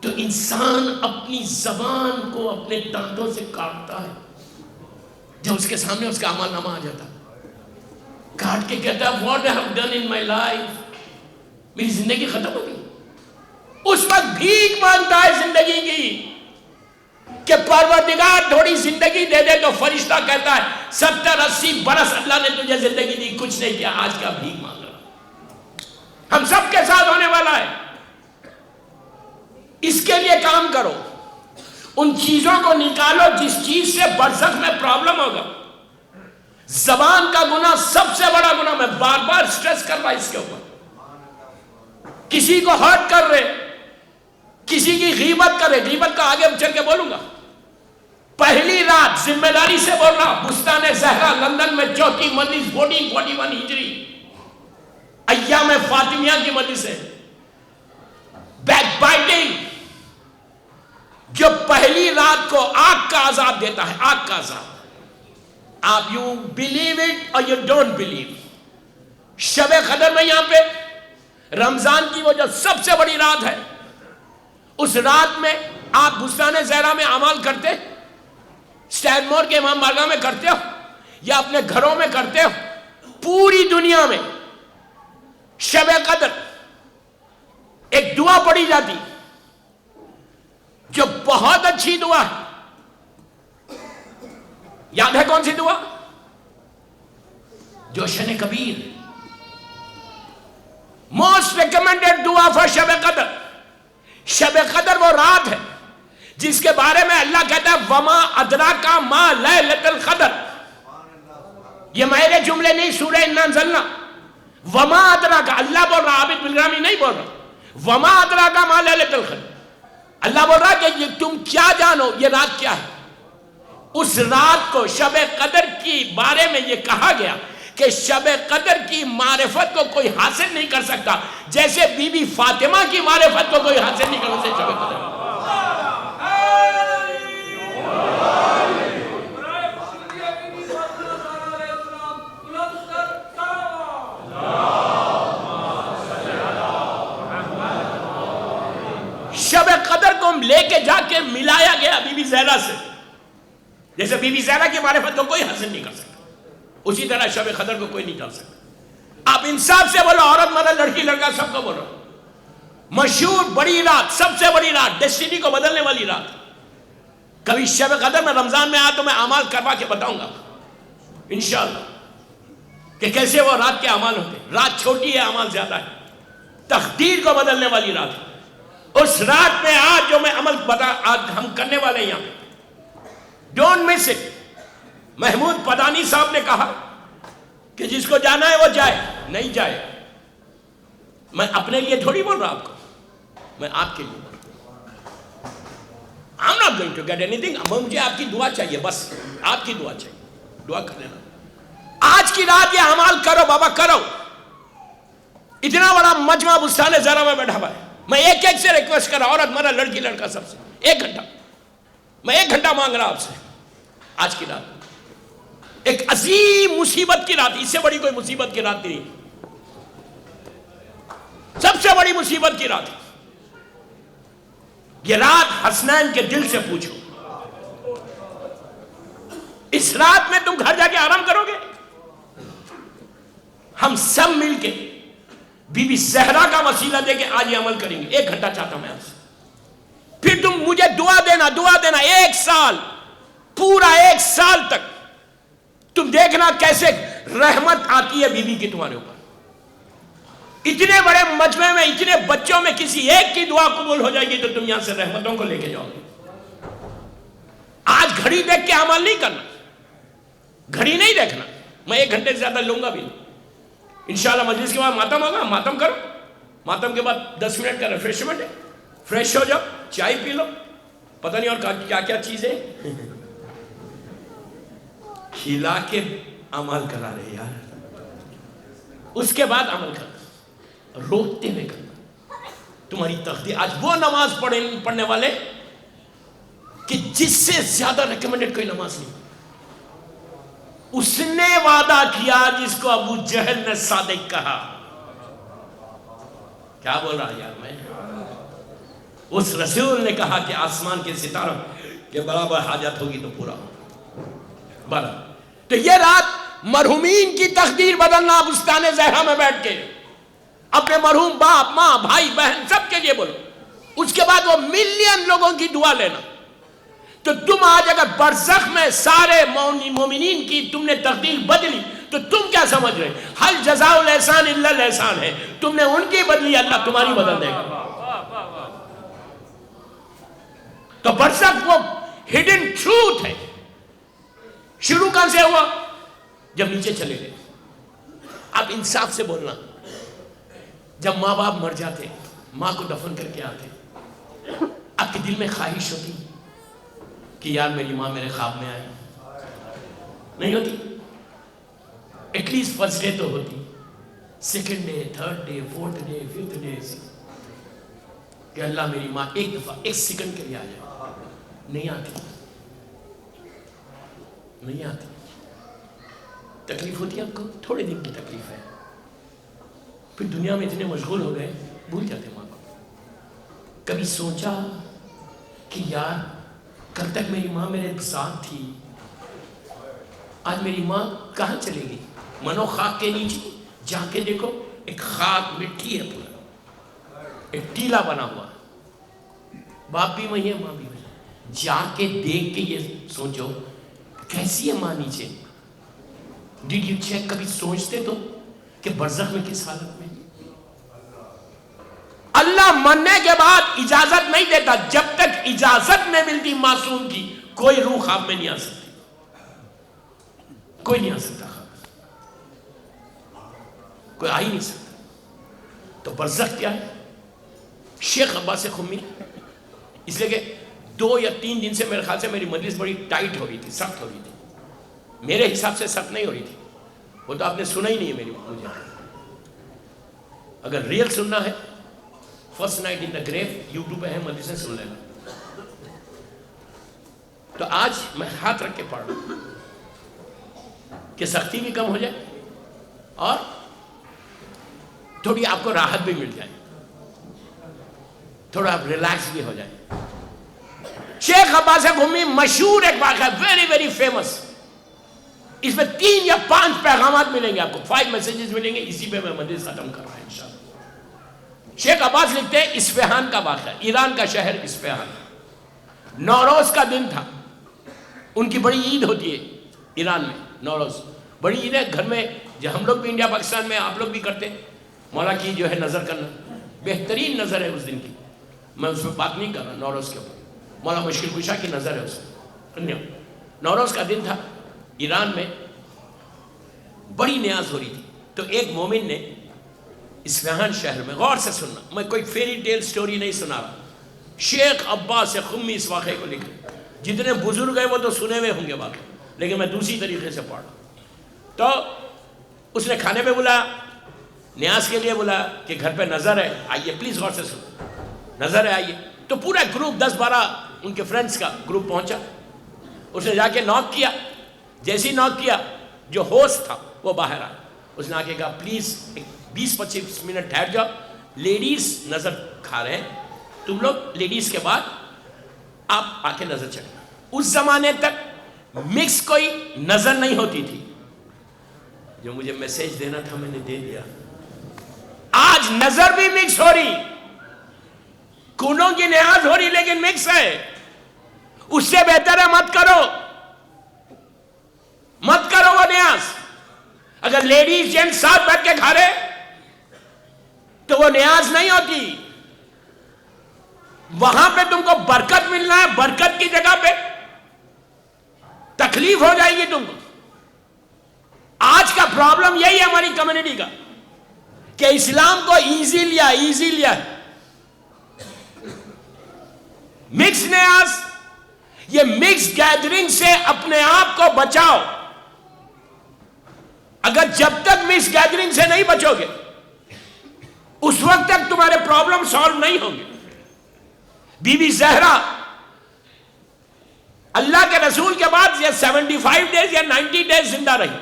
تو انسان اپنی زبان کو اپنے دانتوں سے کاٹتا ہے. جب اس کے سامنے اس کا اعمال نامہ آ جاتا, کاٹ کے کہتا ہے what I have done in my life, میری زندگی ختم ہو گئی. اس وقت بھیک مانگتا ہے زندگی کی کہ پروردگار تھوڑی زندگی دے دے. تو فرشتہ کہتا ہے 70-80 برس اللہ نے تجھے زندگی دی, کچھ نہیں کیا, آج کا بھیک مانگ رہا. ہم سب کے ساتھ ہونے والا ہے. اس کے لیے کام کرو, ان چیزوں کو نکالو جس چیز سے برزخ میں پرابلم ہوگا. زبان کا گناہ سب سے بڑا گناہ, میں بار بار سٹریس کر رہا اس کے اوپر. کسی کو ہرٹ کر رہے, کسی کی غیبت کر رہے, غیبت کا آگے چل کے بولوں گا. پہلی رات ذمہ داری سے بول رہا, بستان زہرا لندن میں 4تھی مجلس 1441 ہجری, ایام فاطمیہ کی مجلس ہے. بیک بائٹنگ جو پہلی رات کو آگ کا عذاب دیتا ہے, آگ کا عذاب. آپ یو بلیو اٹ اور یو ڈونٹ بلیو. شب قدر میں یہاں پہ رمضان کی وہ جو سب سے بڑی رات ہے, اس رات میں آپ بستان زہرا میں اعمال کرتے, اسٹینمور کے امام بارگاہ میں کرتے ہو, یا اپنے گھروں میں کرتے ہو. پوری دنیا میں شب قدر ایک دعا پڑھی جاتی جو بہت اچھی دعا ہے. یاد ہے کون سی دعا؟ جوشن کبیر, موسٹ ریکمینڈڈ دعا فار شب قدر. شب قدر وہ رات ہے جس کے بارے میں اللہ کہتا ہے وما ادراکا ما لیلۃ القدر. یہ میرے جملے نہیں, سورہ انا انزلنا. وما ادراکا, اللہ بول رہا, عابد بالگرامی نہیں بول رہا. وما ادراکا ما لیلۃ القدر, اللہ بول رہا کہ یہ تم کیا جانو یہ رات کیا ہے. اس رات کو شب قدر کی بارے میں یہ کہا گیا کہ شب قدر کی معرفت کو کوئی حاصل نہیں کر سکتا جیسے بی بی فاطمہ کی معرفت کو کوئی حاصل نہیں کر سکتا. شب قدر شب قدر کو لے کے جا کے ملایا گیا بی بی زہرا سے, جیسے بی بی زہرا کی معرفت کو کوئی حاصل نہیں کر سکتا, اسی طرح شب قدر کو کوئی نہیں ڈال سکتا. آپ انصاف سے بولو, عورت مرد لڑکی لڑکا سب کو بولو. مشہور بڑی رات, سب سے بڑی رات, ڈیسٹینی کو بدلنے والی رات. کبھی شب قدر میں رمضان میں آیا تو میں اعمال کروا کے بتاؤں گا انشاءاللہ کہ کیسے وہ رات کے اعمال ہوتے. رات چھوٹی ہے, اعمال زیادہ ہے, تقدیر کو بدلنے والی رات ہے. اس رات میں آج جو میں عمل آج ہم کرنے والے ہیں یہاں پہ, ڈونٹ مس اٹ. محمود پدانی صاحب نے کہا کہ جس کو جانا ہے وہ جائے, نہیں جائے. میں اپنے لیے تھوڑی بول رہا آپ کو, میں آپ کے لیے بول رہا. I'm not going to get anything. مجھے آپ کی دعا چاہیے, بس آپ کی دعا چاہیے, دعا کر لینا. آج کی رات یہ اعمال کرو بابا, کرو. اتنا بڑا مجمع بستان زہرا میں بیٹھا ہوا ہے. میں ایک ایک سے ریکویسٹ کر رہا, عورت مرد لڑکی لڑکا سب سے, 1 گھنٹہ, میں 1 گھنٹہ مانگ رہا آپ سے. آج کی رات ایک عظیم مصیبت کی رات, اس سے بڑی کوئی مصیبت کی رات نہیں. سب سے بڑی مصیبت کی رات ہے یہ رات. حسنین کے دل سے پوچھو, اس رات میں تم گھر جا کے آرام کرو گے؟ ہم سب مل کے بی بی زہرا کا وسیلہ دے کے آج یہ عمل کریں گے. 1 گھنٹہ چاہتا ہوں میں آپ سے, پھر تم مجھے دعا دینا 1 سال, پورا 1 سال تک تم دیکھنا کیسے رحمت آتی ہے بی بی کی تمہارے اوپر. اتنے بڑے مجمع میں اتنے بچوں میں کسی ایک کی دعا قبول ہو جائے گی تو تم یہاں سے رحمتوں کو لے کے جاؤ گے. آج گھڑی دیکھ کے عمل نہیں کرنا, گھڑی نہیں دیکھنا. میں 1 گھنٹے سے زیادہ لوں گا بھی نہیں. انشاءاللہ مجلس کے بعد ماتم ہوگا, ماتم کرو, ماتم کے بعد 10 منٹ کا ریفریشمنٹ ہے, فریش ہو جاؤ, چائے پی لو, پتہ نہیں اور کیا کیا چیزیں کھلا کے عمل کرا رہے یار. اس کے بعد عمل کرنا, روکتے ہوئے کرنا. تمہاری تقدیر. آج وہ نماز پڑھنے والے کہ جس سے زیادہ ریکمنڈڈ کوئی نماز نہیں. اس نے وعدہ کیا جس کو ابو جہل نے صادق کہا. کیا بول رہا یار میں؟ اس رسول نے کہا کہ آسمان کے ستاروں کے برابر حاجت ہوگی تو پورا بڑا. تو یہ رات مرحومین کی تقدیر بدلنا. بستان زہرا میں بیٹھ کے اپنے مرحوم باپ, ماں, بھائی, بہن سب کے لیے بولو. اس کے بعد وہ ملین لوگوں کی دعا لینا. تو تم آج اگر برزخ میں سارے مومنین کی تم نے تقدیر بدلی تو تم کیا سمجھ رہے؟ حل جزاء الاحسان الا الاحسان ہے. تم نے ان کی بدلی, اللہ تمہاری بدل دے گا. تو برزخ وہ ہڈن ٹروتھ ہے. شروع کہاں سے ہوا؟ جب نیچے چلے گئے. اب انصاف سے بولنا. جب ماں باپ مر جاتے, ماں کو دفن کر کے آتے, آپ کے دل میں خواہش ہوتی کہ یار میری ماں میرے خواب میں آئی؟ نہیں ہوتی؟ ایٹ لیسٹ فرسٹ ڈے تو ہوتی, 2nd day, 3rd day, 4th day, 5th day, کہ اللہ میری ماں ایک دفعہ 1 سیکنڈ کے لیے آ جائے. نہیں آتی, نہیں آتی. تکلیف ہوتی ہے آپ کو, تھوڑے دن کی تکلیف ہے. پھر دنیا میں اتنے مشغول ہو گئے بھول جاتے ماں کو. کبھی سوچا کہ یار کل تک میری ماں میرے ساتھ تھی, آج میری ماں کہاں چلے گئی؟ منو خاک کے نیچے جا کے دیکھو, ایک خاک مٹی ہے پورا, ایک ٹیلا بنا ہوا. باپ بھی وہی ہے, ماں بھی وہی. جا کے دیکھ کے یہ سوچو کیسی ہے ماں نیچے. Did you check? کبھی سوچتے تو کہ برزخ میں کس حالت میں؟ اللہ مرنے کے بعد اجازت نہیں دیتا. جب تک اجازت نہیں ملتی معصوم کی, کوئی روح خواب میں نہیں آ سکتی, کوئی نہیں آ سکتا خواب, کوئی آ ہی نہیں سکتا. تو برزخ کیا ہے؟ شیخ عباس خمی, اس لیے کہ 2 یا 3 دن سے میرے خیال سے میری مجلس بڑی ٹائٹ ہو رہی تھی, سخت ہو رہی تھی. میرے حساب سے سخت نہیں ہو رہی تھی, وہ تو آپ نے سنا ہی نہیں ہے میری مجھے. اگر ریئل سننا ہے, فرسٹ نائٹ ان دا گریو یوٹیوب پہ ہے, مجلسیں سن لینا. تو آج میں ہاتھ رکھ کے پڑھ رہا ہوں کہ سختی بھی کم ہو جائے اور تھوڑی آپ کو راحت بھی مل جائے, تھوڑا آپ ریلیکس بھی ہو جائے. شیخ عباس خمی مشہور ایک واقعہ, ویری ویری فیمس. اس میں 3 یا 5 پیغامات ملیں گے آپ کو, 5 میسیجز ملیں گے. اسی پہ میں مجلس ختم کر رہا ہوں انشاءاللہ. شیخ عباس لکھتے ہیں اصفہان کا واقعہ, ایران کا شہر اصفہان. نوروز کا دن تھا, ان کی بڑی عید ہوتی ہے ایران میں. نوروز بڑی عید ہے, گھر میں جو ہم لوگ بھی انڈیا پاکستان میں آپ لوگ بھی کرتے, مولا کی جو ہے نظر کرنا, بہترین نظر ہے اس دن کی. میں اس میں بات نہیں کر رہا نوروز کے اوپر, مولا مشکل کشا کی نظر ہے اس میں. نوروز کا دن تھا, ایران میں بڑی نیاز ہو رہی تھی. تو ایک مومن نے اصفہان شہر میں, غور سے سننا, میں کوئی فیری ٹیل سٹوری نہیں سنا رہا, شیخ عباس خمی اس واقعے کو لکھے. جتنے بزرگ ہیں وہ تو سنے ہوئے ہوں گے واقعے, لیکن میں دوسری طریقے سے پڑھ رہا ہوں. تو اس نے کھانے پہ بلایا, نیاز کے لیے بلایا کہ گھر پہ نظر ہے, آئیے پلیز غور سے سنو, نظر ہے آئیے. تو پورا گروپ 10-12 ان کے فرینڈز کا گروپ پہنچا. اس نے جا کے ناک کیا. جیسی ناک کیا, جو ہوسٹ تھا وہ باہر آیا. اس نے آ کے کہا پلیز 20-25 منٹ ٹھہر جاؤ, لیڈیز نظر کھا رہے ہیں, تم لوگ لیڈیز کے بعد آپ آ کے نظر چڑھیں. اس زمانے تک مکس کوئی نظر نہیں ہوتی تھی. جو مجھے میسج دینا تھا میں نے دے دیا. آج نظر بھی مکس ہو رہی, کونوں کی نیاز ہو رہی لیکن مکس ہے. اس سے بہتر ہے مت کرو, مت کرو وہ نیاز. اگر لیڈیز جینٹ ساتھ بیٹھ کے کھا رہے تو وہ نیاز نہیں ہوتی. وہاں پہ تم کو برکت ملنا ہے, برکت کی جگہ پہ تکلیف ہو جائے گی تم کو. آج کا پرابلم یہی ہے ہماری کمیونٹی کا کہ اسلام کو ایزی لیا. مکس نیاز, یہ مکس گیدرنگ سے اپنے آپ کو بچاؤ. اگر جب تک مکس گیدرنگ سے نہیں بچو گے اس وقت تک تمہارے پرابلم سالو نہیں ہوں گے. بی بی زہرا اللہ کے رسول کے بعد یہ 75 ڈیز یا 90 ڈیز زندہ رہی.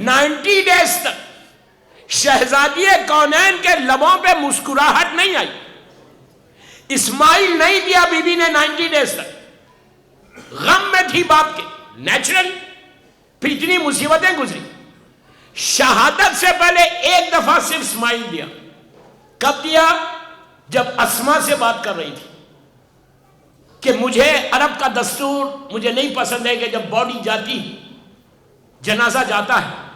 90 ڈیز تک شہزادی کونین کے لبوں پہ مسکراہٹ نہیں آئی, اسمائل نہیں دیا بی بی نے 90 ڈیز تک. غم میں تھی باپ کے, نیچرل. پھر اتنی مصیبتیں گزری, شہادت سے پہلے ایک دفعہ صرف اسمائل دیا. کب دیا؟ جب اسما سے بات کر رہی تھی کہ مجھے عرب کا دستور مجھے نہیں پسند ہے کہ جب باڈی جاتی, جنازہ جاتا ہے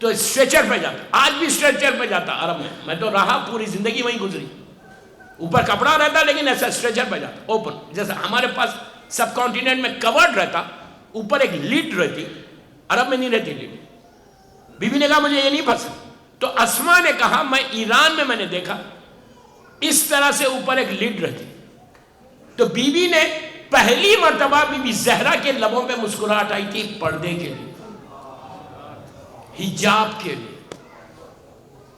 تو اسٹریچر پہ جاتا. آج بھی اسٹریچر پہ جاتا عرب میں تو رہا, پوری زندگی وہیں گزری. اوپر کپڑا رہتا لیکن ایسا اسٹریچر پہ جاتا اوپن. جیسا ہمارے پاس سب کانٹیننٹ میں کورڈ رہتا, اوپر ایک لیڈ رہتی, عرب میں نہیں رہتی لیڈ. بی بی نے کہا مجھے یہ نہیں پسند. تو اسما نے کہا میں ایران میں نے دیکھا اس طرح سے اوپر ایک لیڈ رہتی. تو بی بی نے پہلی مرتبہ بی بی زہرا کے لبوں پہ مسکراہٹ آئی تھی پردے کے لیے, حجاب کے لیے.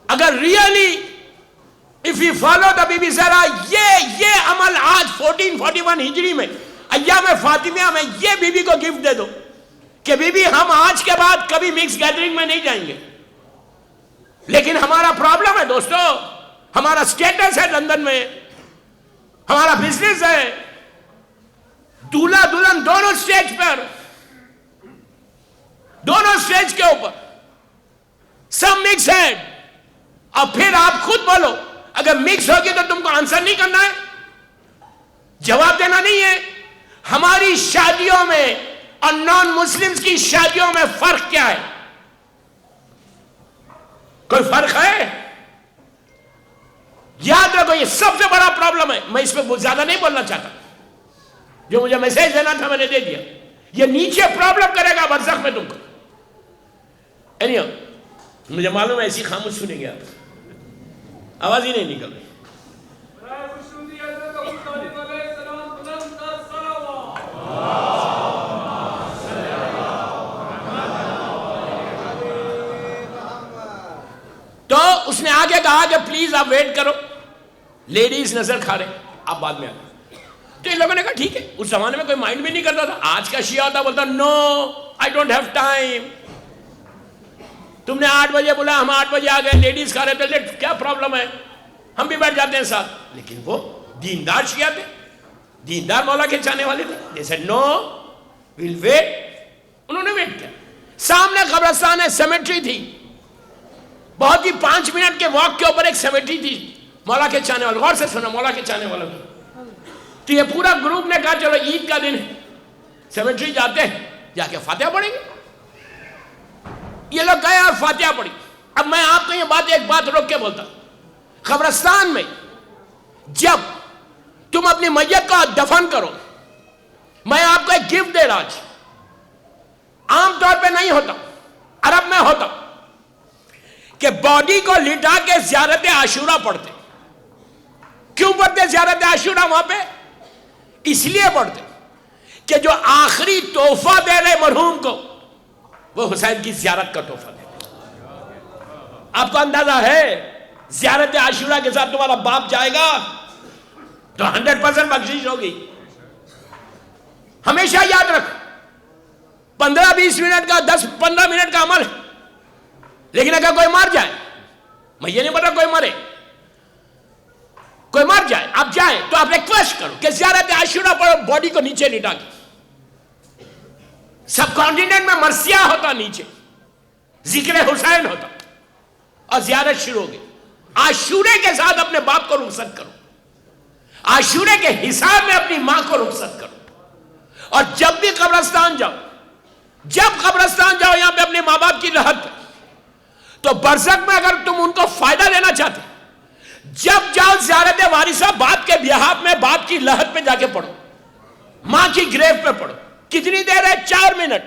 اگر really if we follow the بی بی زہرا, یہ عمل آج 1441 ہجری میں ایام فاطمیہ میں یہ بی بی کو گفٹ دے دو کہ بی بی ہم آج کے بعد کبھی مکس گیدرنگ میں نہیں جائیں گے. لیکن ہمارا پرابلم ہے دوستو, ہمارا سٹیٹس ہے لندن میں, ہمارا بزنس ہے, دولہا دلہن دونوں سٹیج پر, دونوں سٹیج کے اوپر سب مکس ہے. اور پھر آپ خود بولو, اگر مکس ہوگی تو تم کو آنسر نہیں کرنا ہے, جواب دینا نہیں ہے. ہماری شادیوں میں اور نان مسلمز کی شادیوں میں فرق کیا ہے؟ کوئی فرق ہے؟ یاد رکھو یہ سب سے بڑا پرابلم ہے. میں اس پہ بہت زیادہ نہیں بولنا چاہتا, جو مجھے میسج دینا تھا میں نے دے دیا. یہ نیچے پرابلم کرے گا برزخ میں تم کو. مجھے معلوم ہے ایسی خاموش سنیں گے آپ, آواز ہی نہیں نکل رہی. تو اس نے آگے کہا کہ پلیز آپ ویٹ کرو, لیڈیز نظر کھا رہے, آپ بعد میں آئے. تو ان لوگوں نے کہا ٹھیک ہے. اس زمانے میں کوئی مائنڈ بھی نہیں کرتا تھا. آج کا شیعہ ہوتا بولتا نو آئی ڈونٹ ہیو ٹائم. تم نے 8 بجے بولا, ہم 8 بجے آ گئے, لیڈیز کھا رہے تھے, کیا پرابلم ہے, ہم بھی بیٹھ جاتے ہیں ساتھ. لیکن وہ دیندار شیعہ تھے, دیندار مولا کے چاہنے والے تھے. they said no we'll wait. انہوں نے ویٹ کیا. سامنے قبرستان ہے, سیمیٹری تھی, بہت ہی 5 منٹ کے واک کے اوپر ایک سیمیٹری تھی مولا کے چاہنے والے. غور سے سنو, مولا کے چاہنے والوں کی. تو یہ پورا گروپ نے کہا چلو عید کا دن ہے, سیمیٹری جاتے ہیں, جا کے فاتحہ پڑھیں گے. یہ لوگ گئے اور فاتحہ پڑھی. اب میں آپ کو یہ ایک بات روک کے بولتا, قبرستان میں جب تم اپنی میت کو دفن کرو, میں آپ کو ایک گفٹ دے رہا ہوں. عام طور پہ نہیں ہوتا, عرب میں ہوتا کہ باڈی کو لٹا کے زیارت عاشورہ پڑھتے. کیوں پڑھتے زیارت عاشورہ وہاں پہ؟ اس لیے پڑھتے کہ جو آخری تحفہ دے رہے مرحوم کو وہ حسین کی زیارت کا تحفہ دے رہے. آپ کو اندازہ ہے زیارت عاشورہ کے ساتھ تمہارا باپ جائے گا تو 100% بخشش ہوگی. ہمیشہ یاد رکھ, 15-20 منٹ کا 10-15 منٹ کا عمل ہے, لیکن اگر کوئی مار جائے میں یہ نہیں بتا کوئی مرے، کوئی مر جائے، آپ جائیں تو آپ ریکویسٹ کرو کہ زیارت عاشورہ پڑھو، باڈی کو نیچے لٹا کے۔ سب کانٹیننٹ میں مرثیہ ہوتا، نیچے ذکر حسین ہوتا، اور زیارت شروع ہو گئی۔ عاشورے کے ساتھ اپنے باپ کو رخصت کرو، عاشورے کے حساب میں اپنی ماں کو رخصت کرو، اور جب بھی قبرستان جاؤ، جب قبرستان جاؤ یہاں پہ اپنے ماں باپ کی لحد پہ، تو برزخ میں اگر تم ان کو فائدہ دینا چاہتے، جب جاؤ زیارت وارثہ باپ کے بیہاف میں باپ کی لحد پہ جا کے پڑھو، ماں کی گریو پہ پڑھو۔ کتنی دیر ہے؟ 4 منٹ۔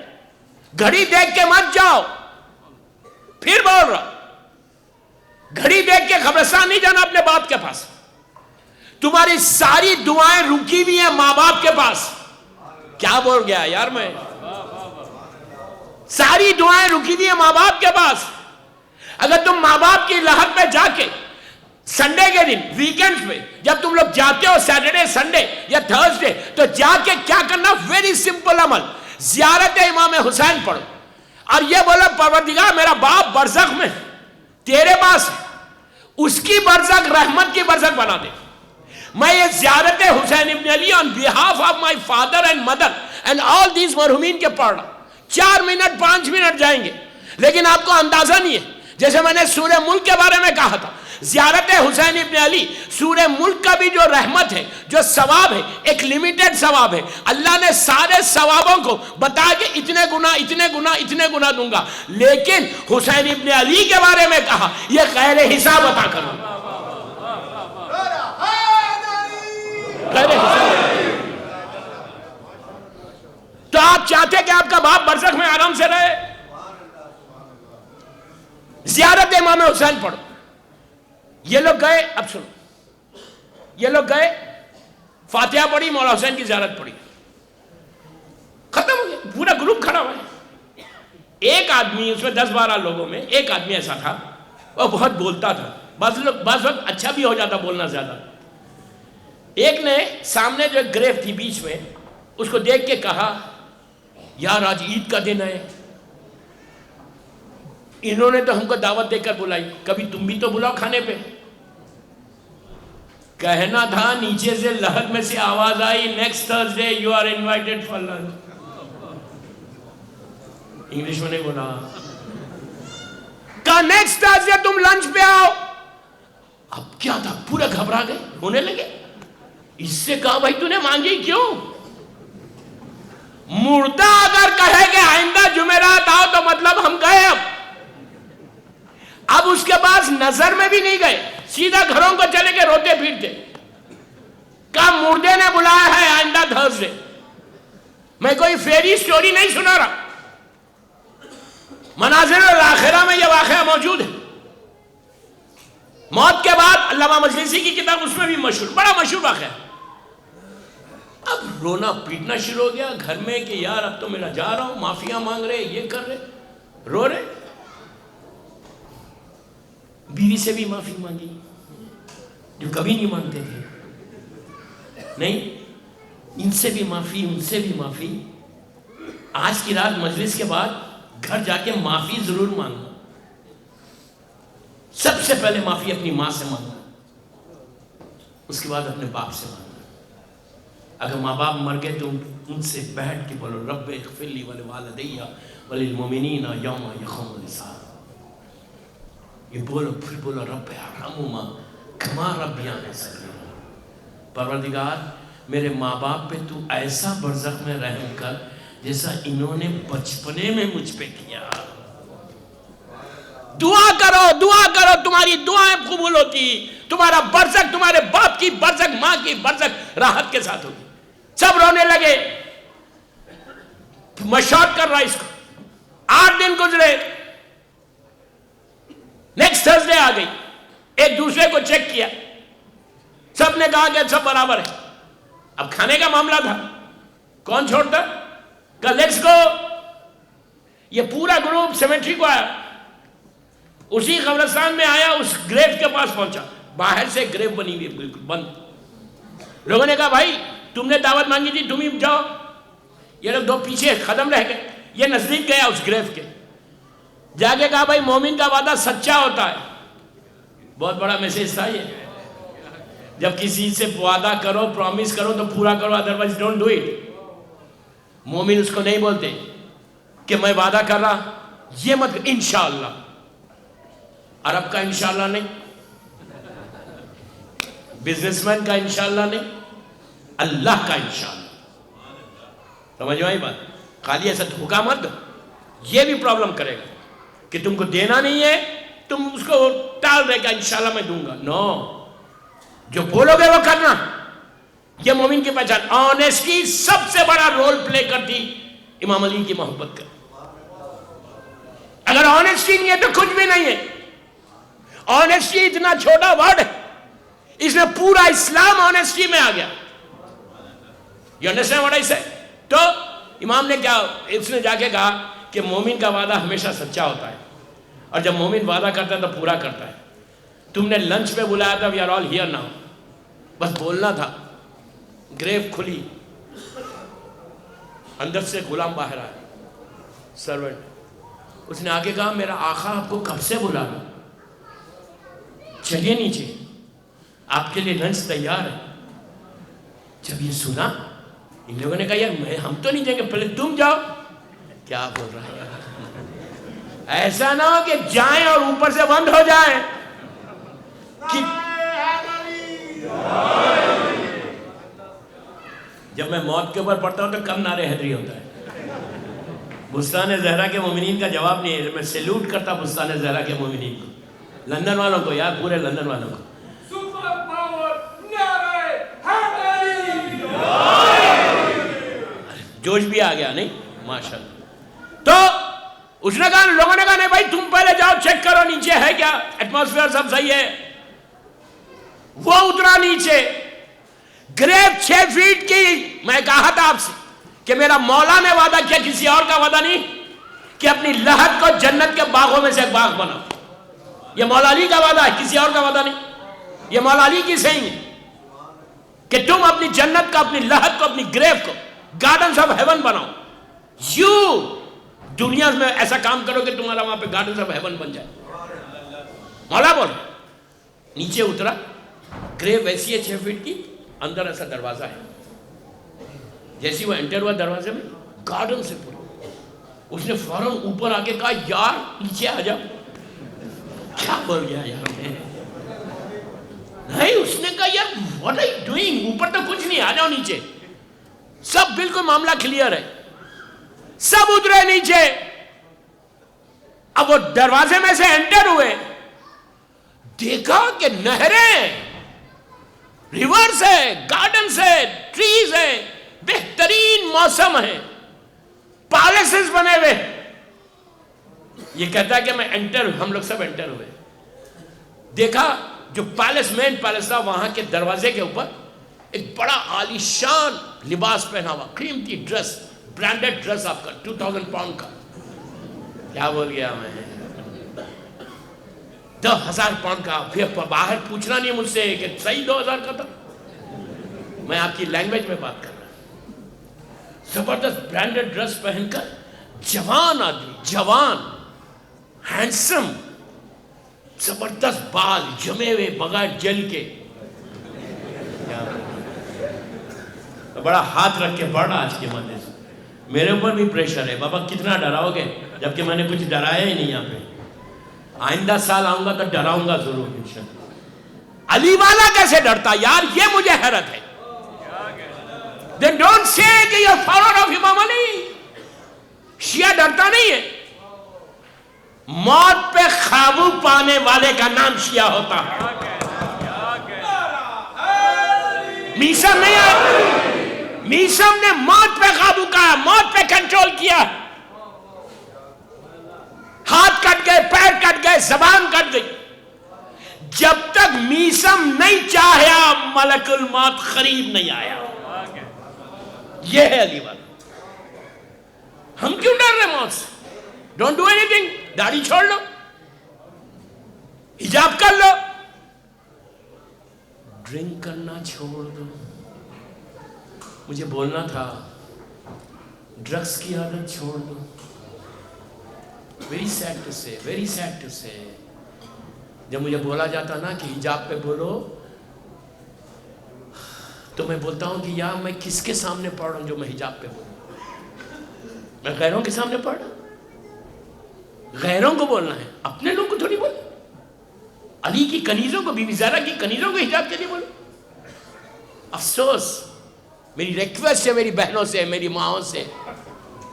گھڑی دیکھ کے مت جاؤ، پھر بول رہا، گھڑی دیکھ کے قبرستان نہیں جانا اپنے باپ کے پاس۔ تمہاری ساری دعائیں رکی ہوئی ہیں ماں باپ کے پاس۔ کیا بول گیا یار میں؟ ساری دعائیں رکی ہوئی ہیں ماں باپ کے پاس۔ اگر تم ماں باپ کی لحد پہ جا کے سنڈے کے دن، ویکنڈ پہ جب تم لوگ جاتے ہو، سیٹرڈے سنڈے یا تھرسڈے، تو جا کے کیا کرنا؟ ویری سمپل عمل، زیارت امام حسین پڑھو، اور یہ بولو پروردگار میرا باپ برزخ میں تیرے پاس ہے، اس کی برزخ رحمت کی برزخ بنا دے۔ میں یہ زیارت حسین ابن علی on behalf of my father and mother and all these مرحومین کے پڑھ رہا۔ 4 منٹ 5 منٹ جائیں گے، لیکن آپ کو اندازہ نہیں ہے، جیسے میں نے سورہ ملک کے بارے میں کہا تھا، زیارت حسین ابن علی سورہ ملک کا بھی جو رحمت ہے، جو ثواب ہے، ایک لیمیٹڈ ثواب ہے۔ اللہ نے سارے ثوابوں کو بتا کے اتنے گنا اتنے گنا اتنے گنا دوں گا، لیکن حسین ابن علی کے بارے میں کہا یہ غیر حساب عطا کروں، غیر حساب۔ تو آپ چاہتے کہ آپ کا باپ برزخ میں آرام سے رہے؟ زیارت امام حسین پڑھو۔ یہ لوگ گئے، اب سنو، یہ لوگ گئے، فاتحہ پڑھی، مولا حسین کی زیارت پڑھی، ختم ہو گیا، پورا گروپ کھڑا ہوا ہے۔ ایک آدمی، اس میں 10-12 لوگوں میں ایک آدمی ایسا تھا، وہ بہت بولتا تھا، بعض وقت اچھا بھی ہو جاتا بولنا زیادہ۔ ایک نے سامنے جو گریو تھی بیچ میں، اس کو دیکھ کے کہا یار آج عید کا دن ہے، انہوں نے تو ہم کو دعوت دے کر بلائی، کبھی تم بھی تو بلاؤ کھانے پہ۔ کہنا تھا، نیچے سے لحد میں سے آواز آئی next Thursday you are invited for lunch. English میں نہیں بولا، کہا نیکسٹ تھرسڈے تم لنچ پہ آؤ۔ اب کیا تھا، پورے گھبرا گئے، ہونے لگے۔ اس سے کہا بھائی تو نے مانگی کیوں؟ مردہ اگر کہے کہ آئندہ جمعرات آؤ تو مطلب ہم گئے۔ اب اس کے پاس نظر میں بھی نہیں گئے، سیدھا گھروں کو چلے کے روتے پھرتے۔ کہا مردے نے بلایا ہے آئندہ تھرسڈے۔ میں کوئی فیری سٹوری نہیں سنا رہا، مناظر الاخرہ میں یہ واقعہ موجود ہے۔ موت کے بعد علامہ مجلسی کی کتاب، اس میں بھی مشہور، بڑا مشہور واقعہ ہے۔ اب رونا پیٹنا شروع ہو گیا گھر میں کہ یار اب تو میرا جا رہا ہوں، معافیاں مانگ رہے، یہ کر رہے، رو رہے۔ بیوی سے بھی معافی مانگی جو کبھی نہیں مانگتے تھے، نہیں، ان سے بھی معافی، ان سے بھی معافی۔ آج کی رات مجلس کے بعد گھر جا کے معافی ضرور مانگنا، سب سے پہلے معافی اپنی ماں سے مانگنا، اس کے بعد اپنے باپ سے مانگنا۔ اگر ماں باپ مر گئے تو ان سے بیٹھ کے بولو رب اغفر لی ولوالدی وللمؤمنین یوم یقوم الحساب۔ یہ بولو، پھر بولو رب ارحمہما کما ربیانی صغیرا۔ پروردگار میرے ماں باپ پہ تو ایسا برزخ میں رحم کر جیسا انہوں نے بچپنے میں مجھ پہ کیا۔ دعا کرو، دعا کرو، تمہاری دعائیں قبول ہوتی، تمہارا برزخ، تمہارے باپ کی برزخ، ماں کی برزخ راحت کے ساتھ ہوگی۔ سب رونے لگے، میں شارٹ کر رہا اس کو۔ 8 دن گزرے، نیکسٹ تھرسڈے آ گئی، ایک دوسرے کو چیک کیا، سب نے کہا کہ سب برابر ہے۔ اب کھانے کا معاملہ تھا، کون چھوڑتا؟ کہا لیٹس گو۔ یہ پورا گروپ سیمیٹری کو آیا، اسی قبرستان میں آیا، اس گریو کے پاس پہنچا، باہر سے گریو بنی ہوئی بالکل بند۔ لوگوں نے کہا بھائی تم نے دعوت مانگی تھی، تم ہی جاؤ۔ یہ لوگ 2 پیچھے قدم رہ گئے، یہ نزدیک گیا اس گریو کے، جا کے کہا بھائی مومن کا وعدہ سچا ہوتا ہے، بہت بڑا میسج تھا یہ. جب کسی سے وعدہ کرو پرومس کرو تو پورا کرو, ادروائز ڈونٹ ڈو اٹ. مومن اس کو نہیں بولتے کہ میں وعدہ کر رہا, یہ مت انشاءاللہ. عرب کا انشاءاللہ نہیں, بزنس مین کا انشاءاللہ نہیں, اللہ کا انشاءاللہ. سمجھو آئی بات. خالی ایسا دھوکا مت دو, یہ بھی پرابلم کرے گا کہ تم کو دینا نہیں ہے, تم اس کو ٹال دے گا انشاءاللہ میں دوں گا. نو, جو بولو گے وہ کرنا. یہ مومن کی پہچان. آنیسٹی سب سے بڑا رول پلے کرتی امام علی کی محبت کا. اگر آنیسٹی نہیں ہے تو کچھ بھی نہیں ہے. آنیسٹی اتنا چھوٹا ورڈ ہے, اس میں پورا اسلام آنیسٹی میں آ گیا. You understand what I say? تو امام نے کیا, اس نے جا کے کہا کہ مومن کا وعدہ ہمیشہ سچا ہوتا ہے, اور جب مومن وعدہ کرتا ہے تو پورا کرتا ہے. تم نے لنچ پہ بلایا تھا, we are all here now, بس بولنا تھا. گریو کھلی, اندر سے غلام باہر آیا, سرونٹ. اس نے آگے کہا میرا آقا آپ کو کب سے بلا رہا, چلیے نیچے, آپ کے لیے لنچ تیار ہے. جب یہ سنا ان لوگوں نے کہا یار ہم تو نہیں جائیں گے, پہلے تم جاؤ. کیا بول رہا ہے, ایسا نہ ہو کہ جائیں اور اوپر سے بند ہو جائیں. جب میں موت کے اوپر پڑھتا ہوں تو کم نعرے حیدری ہوتا ہے. بستان زہرا کے مومنین کا جواب نہیں ہے. میں سیلوٹ کرتا بستان زہرا کے مومنین کو, لندن والوں کو, یار پورے لندن والوں کو. جوش بھی آ گیا نہیں, ماشاءاللہ. تو اس نے کہا, لوگوں نے کہا نہیں بھائی تم پہلے جاؤ چیک کرو نیچے ہے کیا, ایٹماسفیئر سب صحیح ہے. وہ اترا نیچے, گریب 6 فیٹ کی. میں کہا تھا آپ سے کہ میرا مولا نے وعدہ کیا, کسی اور کا وعدہ نہیں, کہ اپنی لحد کو جنت کے باغوں میں سے ایک باغ بناؤ. یہ مولا علی کا وعدہ ہے, کسی اور کا وعدہ نہیں. یہ مولا علی کی صحیح ہے کہ تم اپنی جنت کو, اپنی لحد کو, اپنی گریب کو گارڈنز آف ہیون بناؤ. یو دنیا میں ایسا کام کرو کہ تمہارا وہاں پہ گارڈنز آف ہیون بن جائے. مولا بول. نیچے اترا, گریب ویسی ہے 6 فیٹ کی, اندر ایسا دروازہ ہے. جیسی وہ انٹر ہوا دروازے میں, گارڈن سے پورا. اس نے فوراً اوپر آ کے کہا یار نیچے آ جاؤ. کیا بول گیا یار میں, نہیں. اس نے کہا یار what are you doing, اوپر تو کچھ نہیں, آ جاؤ نیچے. سب بالکل معاملہ کلیئر ہے, سب اترے نیچے. اب وہ دروازے میں سے انٹر ہوئے, دیکھا کہ نہریں, ریورز ہے, گارڈنز ہے, ٹریز ہے, بہترین موسم ہے, پیلسز بنے ہوئے. یہ کہتا ہے کہ میں انٹر, ہم لوگ سب انٹر ہوئے. دیکھا جو پیلس, مین پیلس تھا, وہاں کے دروازے کے اوپر ایک بڑا عالیشان لباس پہنا ہوا, قیمتی ڈریس, برانڈڈ ڈریس آپ کا 2000 پاؤنڈ کا. کیا بول گیا میں, 10,000 پاؤنڈ کا. پھر باہر پوچھنا نہیں مجھ سے کہ صحیح 2,000 کا تھا, میں آپ کی لینگویج میں بات کر رہا ہوں. زبردست برانڈڈ ڈریس پہن کر, جوان آدمی, جوان, ہینڈسم, زبردست بال جمے ہوئے بغیر جل کے. بڑا ہاتھ رکھ کے پڑھ رہا آج کے مدد سے. میرے اوپر بھی پریشر ہے, بابا کتنا ڈراؤ گے, جبکہ میں نے کچھ ڈرایا ہی نہیں. یہاں پہ آئندہ سال آؤں گا تو ڈراؤں گا ضرور انشاءاللہ. علی والا کیسے ڈرتا یار, یہ مجھے حیرت ہے. Then don't say کہ you're follower of امام علی. شیعہ ڈرتا نہیں ہے. موت پہ قابو پانے والے کا نام شیعہ ہوتا ہے. میسم نہیں ہے, میسم نے موت پہ قابو کیا, موت پہ کنٹرول کیا. ہاتھ کٹ گئے, پیر کٹ گئے, زبان کٹ گئی. جب تک میسم نہیں چاہیا ملک الموت قریب نہیں آیا. یہ ہے علی والا. ہم کیوں ڈر رہے موت سے؟ Don't do any thing. داڑھی چھوڑ لو, حجاب کر لو, ڈرنک کرنا چھوڑ دو. مجھے بولنا تھا, ڈرگس کی عادت چھوڑ دو. ویری سیڈ ٹو سے, ویری سیڈ ٹو سے. جب مجھے بولا جاتا نا کہ حجاب پہ بولو تو میں بولتا ہوں کہ یار میں کس کے سامنے پڑھ رہا ہوں جو میں حجاب پہ بولوں؟ میں غیروں کے سامنے پڑھ رہا ہوں؟ غیروں کو بولنا ہے، اپنے لوگ کو تھوڑی بولنا۔ علی کی کنیزوں کو، بی بی زہرا کی کنیزوں کو حجاب کے لیے بولو؟ افسوس، میری ریکویسٹ ہے میری بہنوں سے، میری ماؤں سے،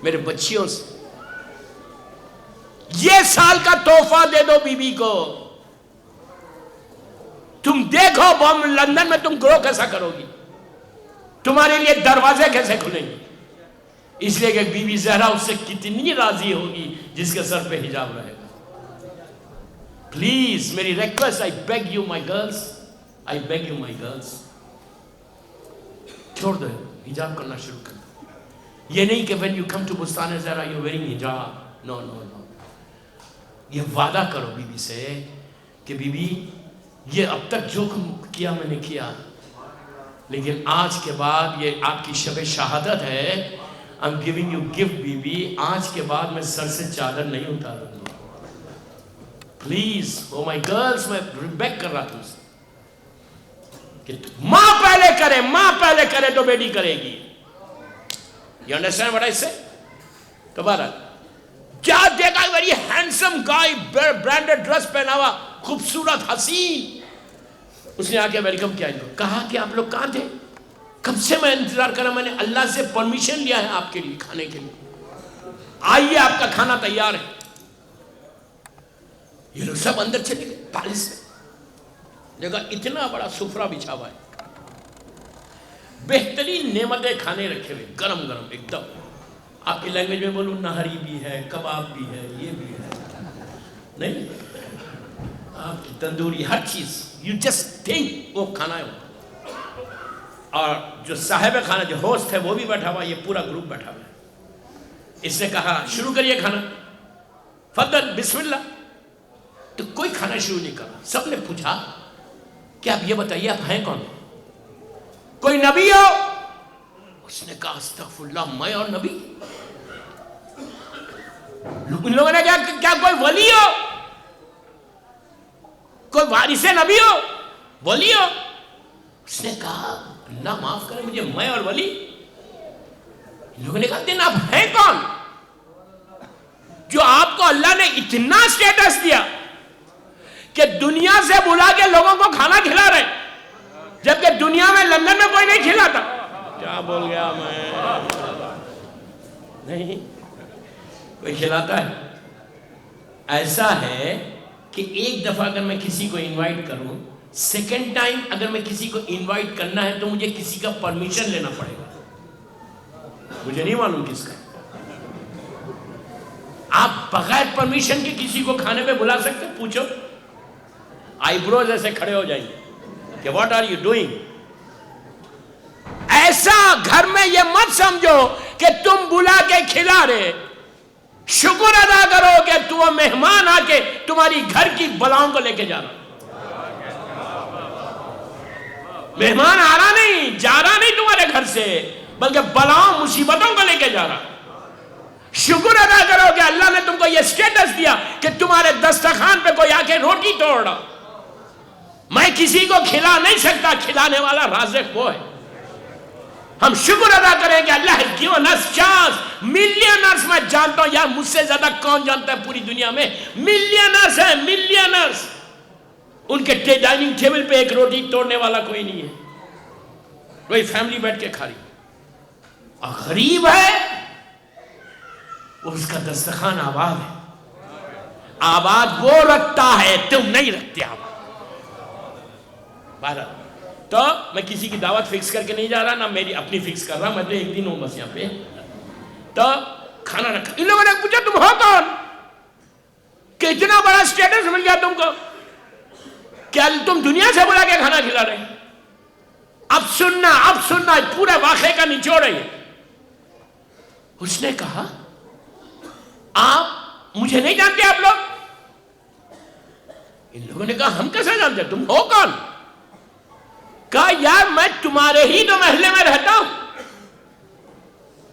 میرے بچیوں سے، یہ سال کا تحفہ دے دو بی بی کو۔ تم دیکھو لندن میں تم گرو کیسا کرو گی، تمہارے لیے دروازے کیسے کھلیں گے، اس لیے کہ بی بی زہرا اس سے کتنی راضی ہوگی جس کے سر پہ حجاب رہے گا۔ پلیز میری request, I beg you my girls, I beg you my girls, چھوڑ دو حجاب کرنا شروع کر دو۔ یہ نہیں کہ when you come to Bustan Zahra you're wearing hijab، no no no، یہ وعدہ کرو بی بی سے کہ بی بی یہ اب تک جو کیا میں نے کیا، لیکن آج کے بعد یہ آپ کی شب شہادت ہے، I'm giving you gift بی بی، آج کے بعد میں سر سے چادر نہیں اتاروں گا۔ پلیز او مائی گرلز، میں بیگ کر رہا تھا اسے کہ ماں پہلے کرے، ماں پہلے کرے تو بیٹی کرے گی۔ You understand what I say؟ تو بہرحال کیا دیکھا، ویری ہینڈسم گائی، برانڈڈ ڈریس پہنا ہوا، خوبصورت حسین، اس نے آ کے ویلکم کیا ان کو، کہا کہ آپ لوگ کہاں تھے، کب سے میں انتظار کر رہا، میں نے اللہ سے پرمیشن لیا ہے آپ کے لیے کھانے کے لیے، آئیے آپ کا کھانا تیار ہے۔ یہ لوگ سب اندر چلے گئے پیلس میں، دیکھا اتنا بڑا سفرہ بچھا ہوا ہے، بہترین نعمتیں کھانے رکھے ہوئے، گرم گرم ایک دم، آپ کی لینگویج میں بولوں نہری بھی ہے، کباب بھی ہے، یہ بھی ہے، نہیں آپ کی تندوری، ہر چیز، یو جسٹ تھنک وہ کھانا ہے۔ اور جو صاحب کھانا، جو ہوسٹ ہے، وہ بھی بیٹھا ہوا، یہ پورا گروپ بیٹھا ہوا ہے۔ اس نے کہا شروع کریے کھانا، فضل بسم اللہ، تو کوئی کھانا شروع نہیں کرا۔ سب نے پوچھا کہ آپ یہ بتائیے آپ ہیں کون، کوئی نبی ہو؟ اس نے کہا استغفر اللہ، میں اور نبی؟ ان لوگوں نے کہا کیا کوئی ولی ہو، کوئی وارث نبی ہو، ولی ہو؟ اس نے کہا اللہ معاف کرے مجھے، میں اور ولی؟ ان لوگوں نے کہا دن آپ ہیں کون جو آپ کو اللہ نے اتنا اسٹیٹس دیا کہ دنیا سے بلا کے لوگوں کو کھانا کھلا رہے، جبکہ دنیا میں لندن میں کوئی نہیں کھلاتا؟ کیا بول گیا میں، نہیں کوئی کھلاتا ہے؟ ایسا ہے کہ ایک دفعہ اگر میں کسی کو انوائٹ کروں، سیکنڈ ٹائم اگر میں کسی کو انوائٹ کرنا ہے تو مجھے کسی کا پرمیشن لینا پڑے گا، مجھے نہیں معلوم کس کا۔ آپ بغیر پرمیشن کے کسی کو کھانے پہ بلا سکتے؟ پوچھو، آئی بروز ایسے کھڑے ہو جائیں گے کہ واٹ آر یو ڈوئنگ۔ ایسا گھر میں یہ مت سمجھو کہ تم بلا کے کھلا رہے، شکر ادا کرو کہ تو مہمان آ کے تمہاری گھر کی بلاؤں کو لے کے جا رہا، مہمان آ رہا نہیں، جا رہا نہیں تمہارے گھر سے، بلکہ بلاؤں مصیبتوں کو لے کے جا رہا۔ شکر ادا کرو کہ اللہ نے تم کو یہ سٹیٹس دیا کہ تمہارے دسترخوان پہ کوئی آ کے روٹی توڑ رہا۔ میں کسی کو کھلا نہیں سکتا، کھلانے والا رازق وہ ہے۔ ہم شکر ادا کریں کہ اللہ has given us chance۔ ملینرز میں جانتا ہوں، یار مجھ سے زیادہ کون جانتا ہے پوری دنیا میں، ملینرز ہیں، ملینرز، ان کے ڈائننگ ٹیبل پہ ایک روٹی توڑنے والا کوئی نہیں ہے، کوئی فیملی بیٹھ کے کھا رہی۔ اور غریب ہے اس کا دسترخوان آباد ہے، آباد وہ رکھتا ہے، تم نہیں رکھتے آباد۔ بہرحال تو میں کسی کی دعوت فکس کر کے نہیں جا رہا، نہ میری اپنی فکس کر رہا، میں تو ایک دن ہوں بس یہاں پہ۔ تو کھانا رکھا، ان لوگوں نے پوچھا تم ہو کون کہ اتنا بڑا سٹیٹس مل گیا تم کو، کیا تم دنیا سے بلا کے کھانا کھلا رہے؟ اب سننا پورے واقعے کا نچوڑ ہے۔ اس نے کہا آپ مجھے نہیں جانتے آپ لوگ؟ ان لوگوں نے کہا ہم کیسے جانتے، تم ہو کون؟ کہا یار میں تمہارے ہی تو محلے میں رہتا ہوں۔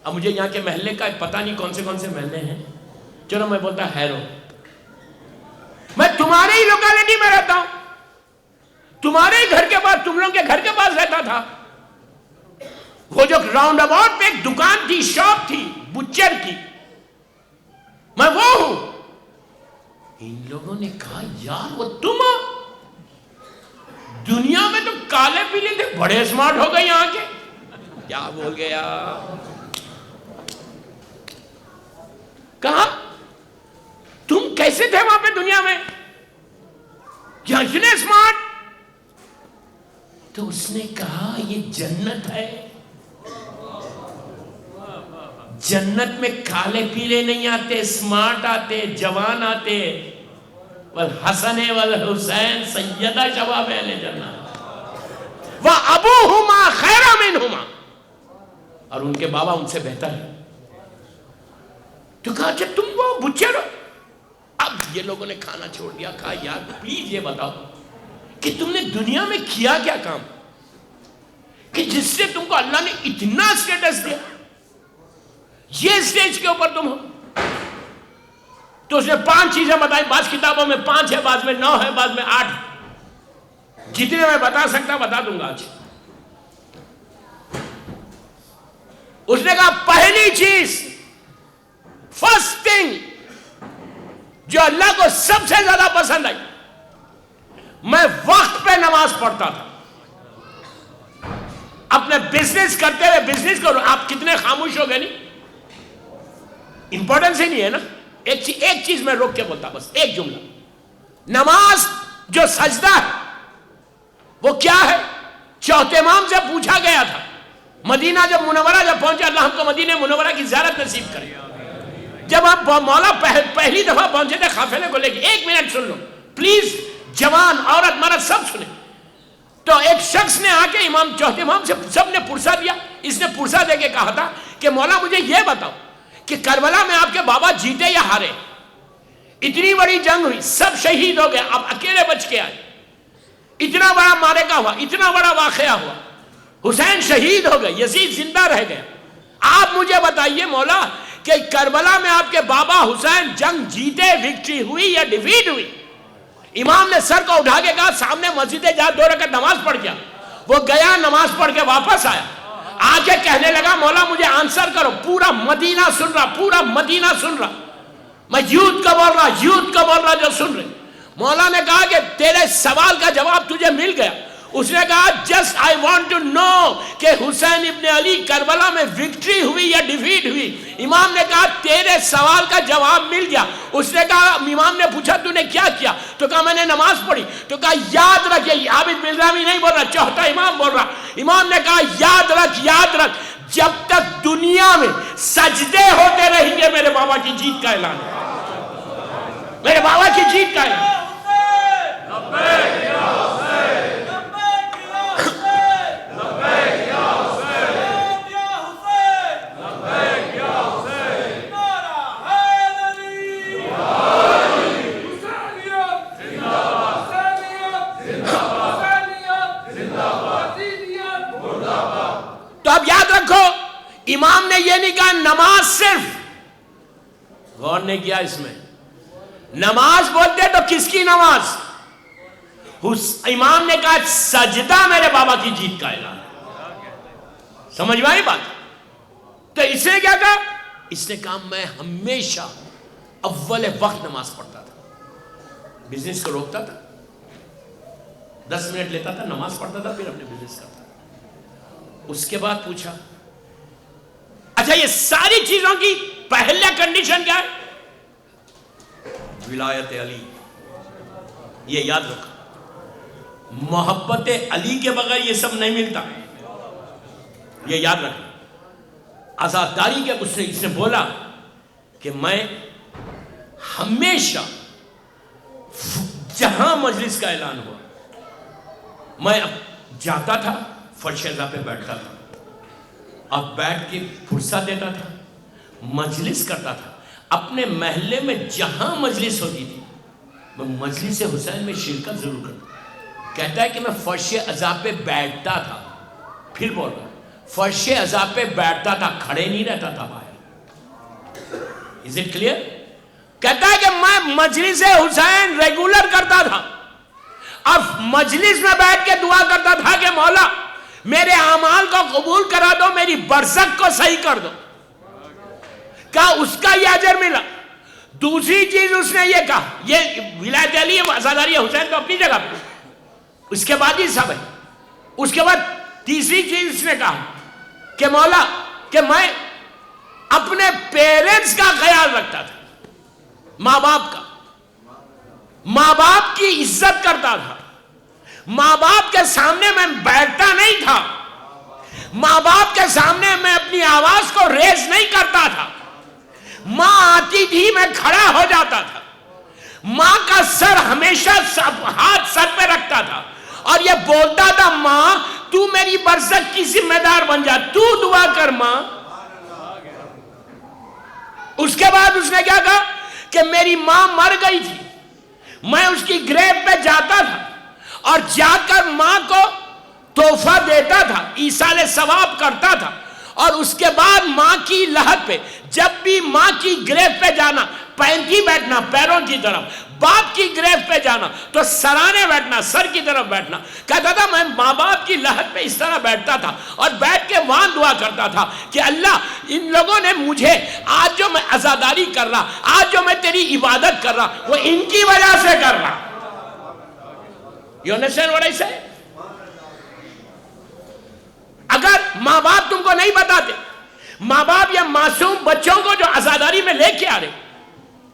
اب مجھے یہاں کے محلے کا پتہ نہیں کون سے محلے ہیں، چلو میں بولتا ہیرو، میں تمہارے تمہارے ہی لوکیلٹی میں رہتا ہوں, تمہارے ہی گھر کے پاس, تم لوگ کے گھر کے پاس رہتا تھا. وہ جو راؤنڈ اباؤٹ پہ ایک دکان تھی, شاپ تھی بچر کی, میں وہ ہوں. ان لوگوں نے کہا یار وہ تم ہو, دنیا میں تو کالے پیلے تھے, بڑے اسمارٹ ہو گئے یہاں کے. کیا بول گیا, کہا تم کیسے تھے وہاں پہ دنیا میں, کیا اتنے اسمارٹ. تو اس نے کہا یہ جنت ہے, جنت میں کالے پیلے نہیں آتے, اسمارٹ آتے, جوان آتے. والحسن والحسین سیدہ شباب اہل جنت, وابوہما خیر منہما, اور ان کے بابا ان سے بہتر ہے. تو کہا اچھا تم وہ بچر ہو. اب یہ لوگوں نے کھانا چھوڑ دیا, کہا یار پلیز یہ بتاؤ کہ تم نے دنیا میں کیا کیا کام کہ جس سے تم کو اللہ نے اتنا اسٹیٹس دیا, یہ اسٹیج کے اوپر تم ہو. تو اس نے 5 چیزیں بتائی, بعض کتابوں میں 5 ہے, بعض میں 9 ہے, بعض میں 8. جتنے میں بتا سکتا بتا دوں گا آج. اس نے کہا پہلی چیز, فرسٹ تھنگ جو اللہ کو سب سے زیادہ پسند آئی, میں وقت پہ نماز پڑھتا تھا. اپنے بزنس کرتے ہوئے, بزنس کرو, آپ کتنے خاموش ہو گئے, نہیں امپورٹنس ہی نہیں ہے نا. ایک چیز میں روک کے بولتا, بس ایک جملہ. نماز جو سجدہ ہے وہ کیا ہے؟ چوتھے امام سے پوچھا گیا تھا, مدینہ جب منورہ جب پہنچے, اللہ ہم کو مدینہ منورہ کی زیارت نصیب کرے. جب آپ مولا پہلی دفعہ پہنچے تھے قافلے کو لے کے, 1 منٹ سن لو پلیز, جوان عورت مرد سب سنیں. تو ایک شخص نے آ کے امام, چوتھے امام سے سب نے پرسہ دیا. اس نے پرسہ دے کے کہا تھا کہ مولا مجھے یہ بتاؤ کہ کربلا میں آپ کے بابا جیتے یا ہارے؟ اتنی بڑی جنگ ہوئی, سب شہید ہو گئے, آپ اکیلے بچ کے آئے, اتنا بڑا معرکہ ہوا, اتنا بڑا واقعہ ہوا, حسین شہید ہو گئے, یزید زندہ رہ گیا. آپ مجھے بتائیے مولا کہ کربلا میں آپ کے بابا حسین جنگ جیتے, وکٹری ہوئی یا ڈیفیٹ ہوئی؟ امام نے سر کو اٹھا کے کہا سامنے مسجد جا 2 رکعت نماز پڑھ گیا. وہ گیا, نماز پڑھ کے واپس آیا, آ کے کہنے لگا مولا مجھے آنسر کرو, پورا مدینہ سن رہا, پورا مدینہ سن رہا, میں یوتھ کا بول رہا, یوتھ کا بول رہا جو سن رہے. مولا نے کہا کہ تیرے سوال کا جواب تجھے مل گیا. اس نے کہا just I want to know کہ حسین ابن علی کربلا میں وکٹری ہوئی یا ڈیفیٹ ہوئی. امام نے کہا تیرے سوال کا جواب مل گیا. اس نے کہا, امام نے پوچھا تو نے کیا کیا؟ تو کہا میں نے نماز پڑھی. تو کہا یاد رکھ, یہ عابد ملزامی نہیں بول رہا, چوتھا امام بول رہا. امام نے کہا یاد رکھ, یاد رکھ, جب تک دنیا میں سجدے ہوتے رہیں گے میرے بابا کی جیت کا اعلان ہے, میرے بابا کی جیت کا اعلان. تو اب یاد رکھو, امام نے یہ نہیں کہا نماز صرف, غور نے کیا اس میں, نماز بولتے تو کس کی نماز؟ امام نے کہا سجدہ میرے بابا کی جیت کا اعلان. سمجھ میں آئی بات؟ تو اس نے کیا کہا؟ اس نے کہا میں ہمیشہ اول وقت نماز پڑھتا تھا, بزنس کو روکتا تھا, 10 منٹ لیتا تھا, نماز پڑھتا تھا, پھر اپنے بزنس کرتا تھا. اس کے بعد پوچھا اچھا یہ ساری چیزوں کی پہلا کنڈیشن کیا ہے؟ ولایت علی. یہ یاد رکھا, محبت علی کے بغیر یہ سب نہیں ملتا, یہ یاد رکھا. آزاداری کے اس نے بولا کہ میں ہمیشہ جہاں مجلس کا اعلان ہوا میں جاتا تھا, فرش ازا پہ بیٹھتا تھا, اب بیٹھ کے فرصت دیتا تھا, مجلس کرتا تھا. اپنے محلے میں جہاں مجلس ہوتی تھی میں مجلس حسین میں شرکت ضرور کرتا. کہتا ہے کہ میں فرش ازا پہ بیٹھتا تھا, پھر بول رہا فرش ازا پہ بیٹھتا تھا, کھڑے نہیں رہتا تھا باہر. Is it clear? کہتا ہے کہ میں مجلس حسین ریگولر کرتا تھا اور مجلس میں بیٹھ کے دعا کرتا تھا کہ مولا میرے اعمال کو قبول کرا دو, میری برزخ کو صحیح کر دو. کہا اس کا یہ اجر ملا. دوسری چیز اس نے یہ کہا, یہ ولایت علی عزاداری حسین تو اپنی جگہ پہ, اس کے بعد ہی سب ہے. اس کے بعد تیسری چیز اس نے کہا کہ مولا کہ میں اپنے پیرنٹس کا خیال رکھتا تھا, ماں باپ کا, ماں باپ کی عزت کرتا تھا, ماں باپ کے سامنے میں بیٹھتا نہیں تھا, ماں باپ کے سامنے میں اپنی آواز کو ریز نہیں کرتا تھا, ماں آتی تھی میں کھڑا ہو جاتا تھا, ماں کا سر ہمیشہ ہاتھ سر پہ رکھتا تھا اور یہ بولتا تھا ماں تو میری برزخ کی ذمہ دار بن جا, تو دعا کر ماں. اس کے بعد اس نے کیا کہا کہ میری ماں مر گئی تھی, میں اس کی گریو پہ جاتا تھا اور جا کر ماں کو تحفہ دیتا تھا, ایصال ثواب کرتا تھا, اور اس کے بعد ماں کی لحد پہ جب بھی ماں کی گریو پہ جانا پینتی بیٹھنا پیروں کی طرف, باپ کی گریو پہ جانا تو سرانے بیٹھنا سر کی طرف بیٹھنا. کہتا تھا میں ماں باپ کی لحد پہ اس طرح بیٹھتا تھا اور بیٹھ کے وہاں دعا کرتا تھا کہ اللہ ان لوگوں نے مجھے آج جو میں عزاداری کر رہا, آج جو میں تیری عبادت کر رہا, وہ ان کی وجہ سے کر رہا. You understand what I say? اگر ماں باپ تم کو نہیں بتاتے, ماں باپ یا معصوم بچوں کو جو عزاداری میں لے کے آ رہے,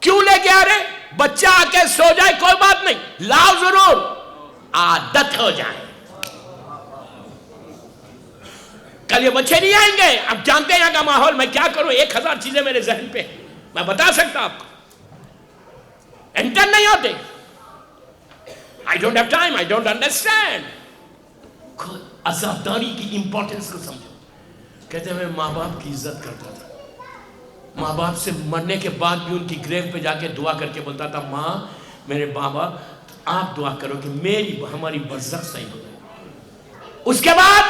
کیوں لے کے آ رہے؟ بچہ آ کے سو جائے کوئی بات نہیں, لاؤ ضرور, عادت ہو جائے. کل یہ بچے نہیں آئیں گے, اب جانتے ہیں یہاں کا ماحول, میں کیا کروں, 1000 چیزیں میرے ذہن پہ میں بتا سکتا آپ کو, انٹر نہیں ہوتے. I don't have time, I don't understand. عزاداری کی امپورٹنس کو سمجھو. کہتے ہیں میں ماں باپ کی عزت کرتا تھا, ماں باپ سے مرنے کے بعد بھی ان کی گریو پہ جا کے دعا کر کے بولتا تھا ماں میرے بابا آپ دعا کرو کہ ہماری برزخ صحیح ہو جائے. اس کے بعد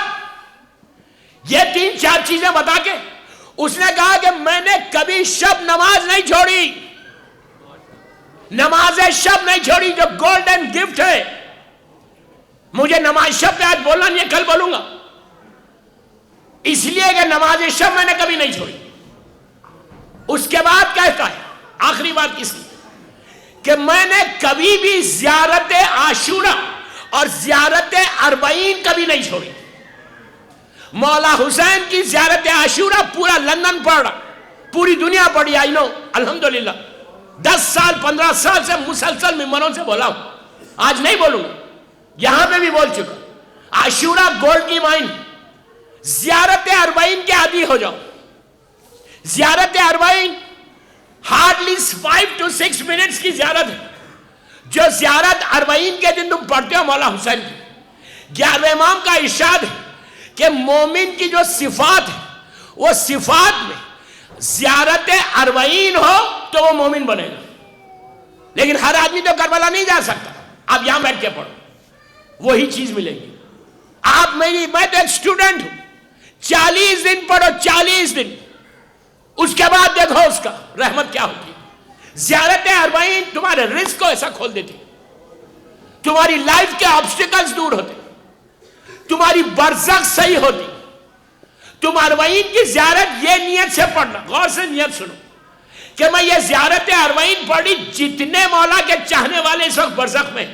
یہ 3-4 چیزیں بتا کے اس نے کہا کہ میں نے کبھی شب نماز نہیں چھوڑی, نماز شب نہیں چھوڑی جو گولڈن گفٹ ہے. مجھے نماز شب پہ آج بولنا نہیں ہے, کل بولوں گا, اس لیے کہ نماز شب میں نے کبھی نہیں چھوڑی. اس کے بعد کہتا ہے آخری بات کس کی کہ میں نے کبھی بھی زیارت عاشورہ اور زیارت اربعین کبھی نہیں چھوڑی. مولا حسین کی زیارت عاشورہ پورا لندن پڑھ رہا, پوری دنیا پڑھی, آئی نو الحمدللہ 10 سال 15 سال سے مسلسل ممبروں سے بولا ہوں, آج نہیں بولوں گا, یہاں پہ بھی بول چکا. عاشورہ گولڈ کی مائن, زیارت اربعین کے عادی ہو جاؤ. زیارت اربعین ہارڈلی 5 to 6 منٹس کی زیارت ہے. جو زیارت اربعین کے دن تم پڑھتے ہو مولا حسین کی, 11ویں امام کا ارشاد ہے کہ مومن کی جو صفات ہے وہ صفات میں زیارت اربعین ہو تو وہ مومن بنے گا. لیکن ہر آدمی تو کربلا نہیں جا سکتا, آپ یہاں بیٹھ کے پڑھو وہی چیز ملے گی. آپ میں تو ایک اسٹوڈنٹ ہوں, 40 دن پڑھو, 40 دن, اس کے بعد دیکھو اس کا رحمت کیا ہوتی. زیارت اربعین تمہارے رزق کو ایسا کھول دیتی, تمہاری لائف کے آبسٹیکلز دور ہوتے, تمہاری برزخ صحیح ہوتی. تم اربعین کی زیارت یہ نیت سے پڑھنا, غور سے نیت سنو کہ میں یہ زیارت اربعین پڑھی جتنے مولا کے چاہنے والے اس وقت برزخ میں,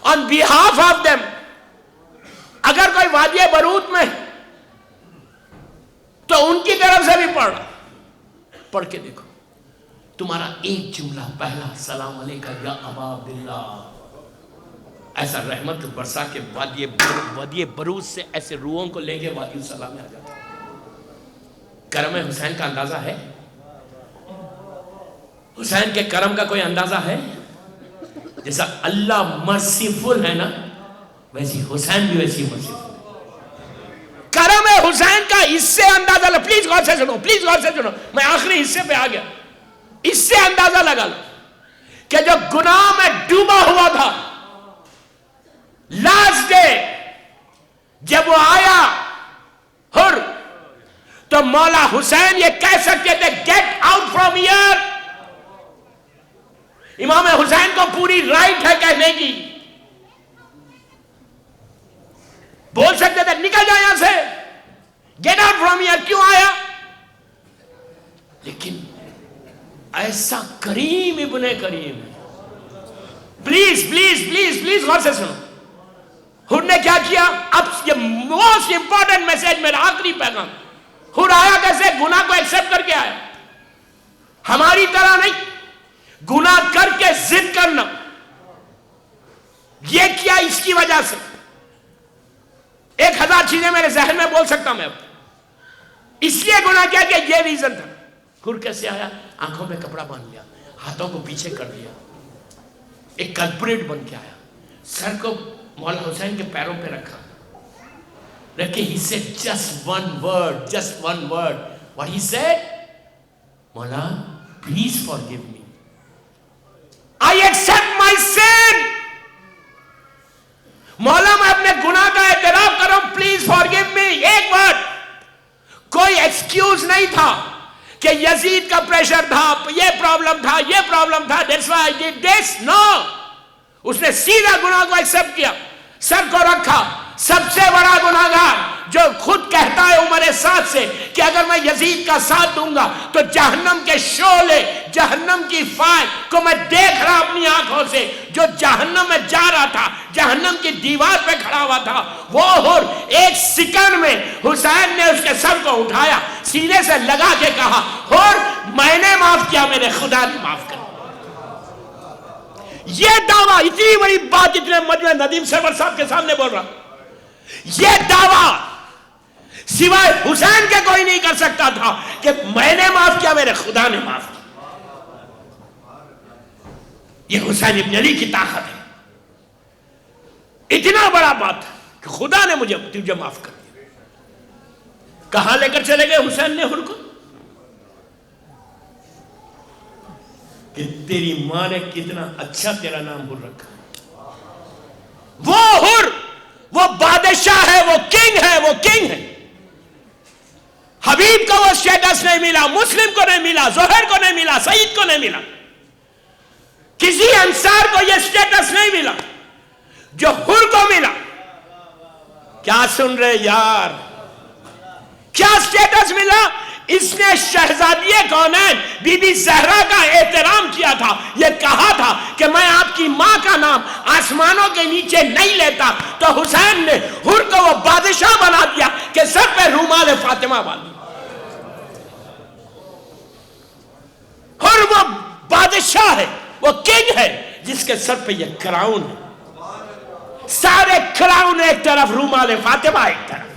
on behalf of them. اگر کوئی وادی برود میں تو ان کی طرف سے بھی پڑھ کے دیکھو, تمہارا ایک جملہ پہلا سلام علیکہ یا ابا عبداللہ, ایسا رحمت برسا کے وادی برود سے ایسے روحوں کو لے کے وادی السلام میں آ جاتا. کرم حسین کا اندازہ ہے, حسین کے کرم کا کوئی اندازہ ہے؟ جیسا اللہ مرسیفل ہے نا, ویسی حسین بھی ویسی مرسیفل ہے. کرم حسین کا اس سے اندازہ لو, پلیز غور سے سنو, پلیز غور سے سنو, میں آخری حصے پہ آ گیا. اس سے اندازہ لگا لو کہ جو گناہ میں ڈوبا ہوا تھا, لاسٹ ڈے جب وہ آیا حر, تو مولا حسین یہ کہہ سکتے تھے گیٹ آؤٹ فرام ہیئر, امام حسین کو پوری رائٹ ہے کہنے کی، بول سکتے تھے نکل جا یہاں سے، گیٹ آؤٹ فرام ہیئر، کیوں آیا؟ لیکن ایسا کریم ابن کریم، پلیز پلیز پلیز پلیز غور سے سنو، خود نے کیا کیا؟ اب یہ موسٹ امپورٹنٹ میسج، میرا آخری پیغام، خود آیا کیسے؟ گناہ کو ایکسپٹ کر کے آیا، ہماری طرح نہیں، گناہ کر کے ضد کرنا، یہ کیا اس کی وجہ سے 1000 چیزیں میرے ذہن میں بول سکتا میں اب، اس لیے گناہ کیا کہ یہ ریزن تھا۔ خود کیسے آیا؟ آنکھوں میں کپڑا باندھ لیا، ہاتھوں کو پیچھے کر دیا، ایک کلپریٹ بن کے آیا، سر کو مولا حسین کے پیروں پہ رکھا، رکھے he said just one word. What he said? مولا please forgive me, I accept my sin. مولا میں اپنے گناہ کا اعتراف کروں، پلیز فارگیو می، ایک ورڈ، کوئی ایکسکیوز نہیں تھا کہ یزید کا پریشر تھا، یہ پرابلم تھا، that's why I did this. No، اس نے سیدھا گناہ کو ایکسپٹ کیا، سر کو رکھا۔ سب سے بڑا گناہگار جو خود کہتا ہے عمر سعد سے کہ اگر میں یزید کا ساتھ دوں گا تو جہنم کے شعلے، جہنم کی فائر کو میں دیکھ رہا اپنی آنکھوں سے، جو جہنم میں جا رہا تھا، جہنم کی دیوار پہ کھڑا ہوا تھا، وہ ہر ایک سیکنڈ میں حسین نے اس کے سر کو اٹھایا، سینے سے لگا کے کہا، ہر میں نے معاف کیا، میرے خدا نے معاف کر۔ یہ دعویٰ، اتنی بڑی بات اتنے مجمع ندیم سرور صاحب کے سامنے بول رہا، یہ دعویٰ سوائے حسین کے کوئی نہیں کر سکتا تھا کہ میں نے معاف کیا، میرے خدا نے معاف کیا۔ یہ حسین ابن علی کی طاقت ہے، اتنا بڑا بات کہ خدا نے تجھے معاف کر دیا۔ کہاں لے کر چلے گئے حسین نے حر کو؟ کہ تیری ماں نے کتنا اچھا تیرا نام حر رکھا، وہ حر، وہ بادشاہ ہے، وہ کنگ ہے۔ حبیب کو وہ سٹیٹس نہیں ملا، مسلم کو نہیں ملا، زہر کو نہیں ملا، سعید کو نہیں ملا، کسی انصار کو یہ سٹیٹس نہیں ملا جو حر کو ملا۔ کیا سن رہے یار؟ کیا سٹیٹس ملا؟ اس نے شہزادی کونین بی بی زہرا کا احترام کیا تھا، یہ کہا تھا کہ میں آپ کی ماں کا نام آسمانوں کے نیچے نہیں لیتا، تو حسین نے حر کو وہ بادشاہ بنا دیا کہ سر پہ رومال فاطمہ باندھی۔ حر وہ بادشاہ ہے، وہ کنگ ہے جس کے سر پہ یہ کراؤن ہے، سارے کراؤن ایک طرف، رومال فاطمہ ایک طرف۔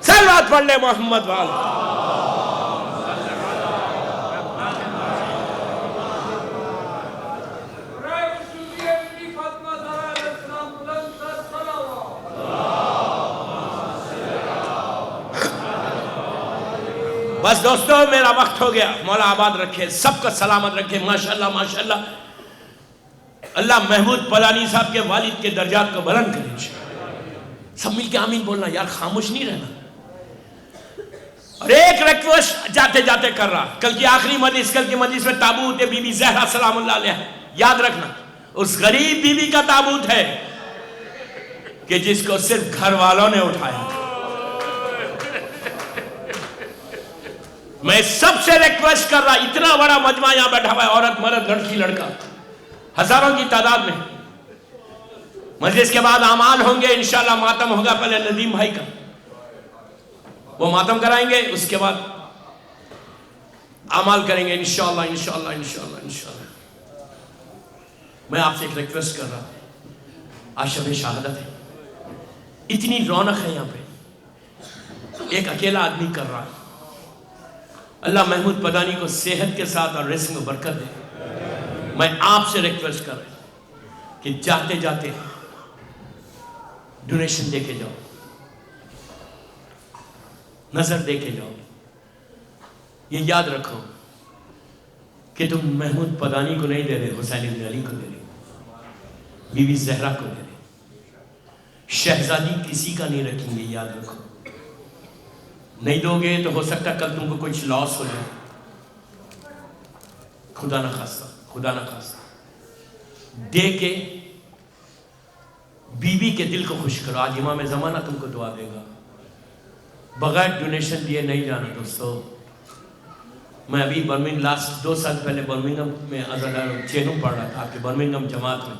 صلوات پڑھ لے محمد والا۔ بس دوستو میرا وقت ہو گیا، مولا آباد رکھے، سب کا سلامت رکھے، ماشاءاللہ ماشاءاللہ۔ اللہ محمود پلانی صاحب کے والد کے درجات کو بلند کرے، سب مل کے آمین بولنا یار، خاموش نہیں رہنا۔ اور ایک ریکویسٹ جاتے جاتے کر رہا، کل کی آخری مجلس، کل کی مجلس میں تابوت بی بی زہرا سلام اللہ علیہ، یاد رکھنا اس غریب بی بی کا تابوت ہے کہ جس کو صرف گھر والوں نے اٹھایا۔ میں سب سے ریکویسٹ کر رہا، اتنا بڑا مجمع یہاں بیٹھا ہوا ہے، عورت مرد لڑکی لڑکا، ہزاروں کی تعداد میں، مجلس کے بعد اعمال ہوں گے، انشاءاللہ ماتم ہوگا، پہلے ندیم بھائی کا وہ ماتم کرائیں گے، اس کے بعد اعمال کریں گے انشاءاللہ انشاءاللہ انشاءاللہ انشاءاللہ۔ میں آپ سے ایک ریکویسٹ کر رہا، آج شب شہادت ہے، اتنی رونق ہے یہاں پہ، ایک اکیلا آدمی کر رہا، اللہ محمود پدانی کو صحت کے ساتھ اور رزق میں برکت دے۔ میں آپ سے ریکویسٹ کر رہا کہ جاتے جاتے ڈونیشن دے کے جاؤ، نظر دے کے جاؤ، یہ یاد رکھو کہ تم محمود پدانی کو نہیں دے رہے، حسین ابن علی کو دے رہے، بی بی زہرا کو دے رہے، شہزادی کسی کا نہیں رکھیں گے، یاد رکھو، نہیں دو گے تو ہو سکتا کل تم کو کچھ لاس ہو جائے، خدا نہ خواستہ، خدا نہ خواستہ۔ دے کے بیوی کے دل کو خوش کرو. آج امام زمانہ تم کو دعا دے گا. بغیر ڈونیشن دیے نہیں جانا دوستو. میں ابھی لاسٹ 2 سال پہلے برمنگم میں چینو پڑھ رہا تھا آپ کے برمنگم جماعت میں.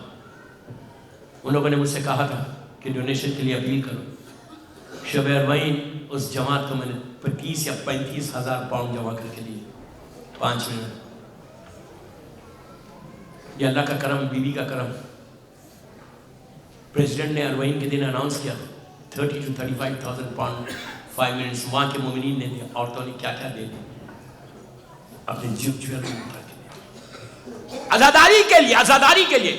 ان لوگوں نے مجھ سے کہا تھا کہ ڈونیشن کے لیے اپیل کرو. شب اربعین اس جماعت کو میں نے 25 یا 35 ہزار پاؤنڈ جمع کر کے دیے 5 منٹ. یہ اللہ کا کرم, بیوی کا کرم. پریزیڈنٹ نے اربعین کے دن اناؤنس کیا 30 to 35,000 پاؤنڈ 5 منٹس وہاں کے مومنین نے دیا. عورتوں نے کیا کیا دے دیا اپنے جیولری اٹھا کے. آزاداری کے لیے, آزاداری کے لیے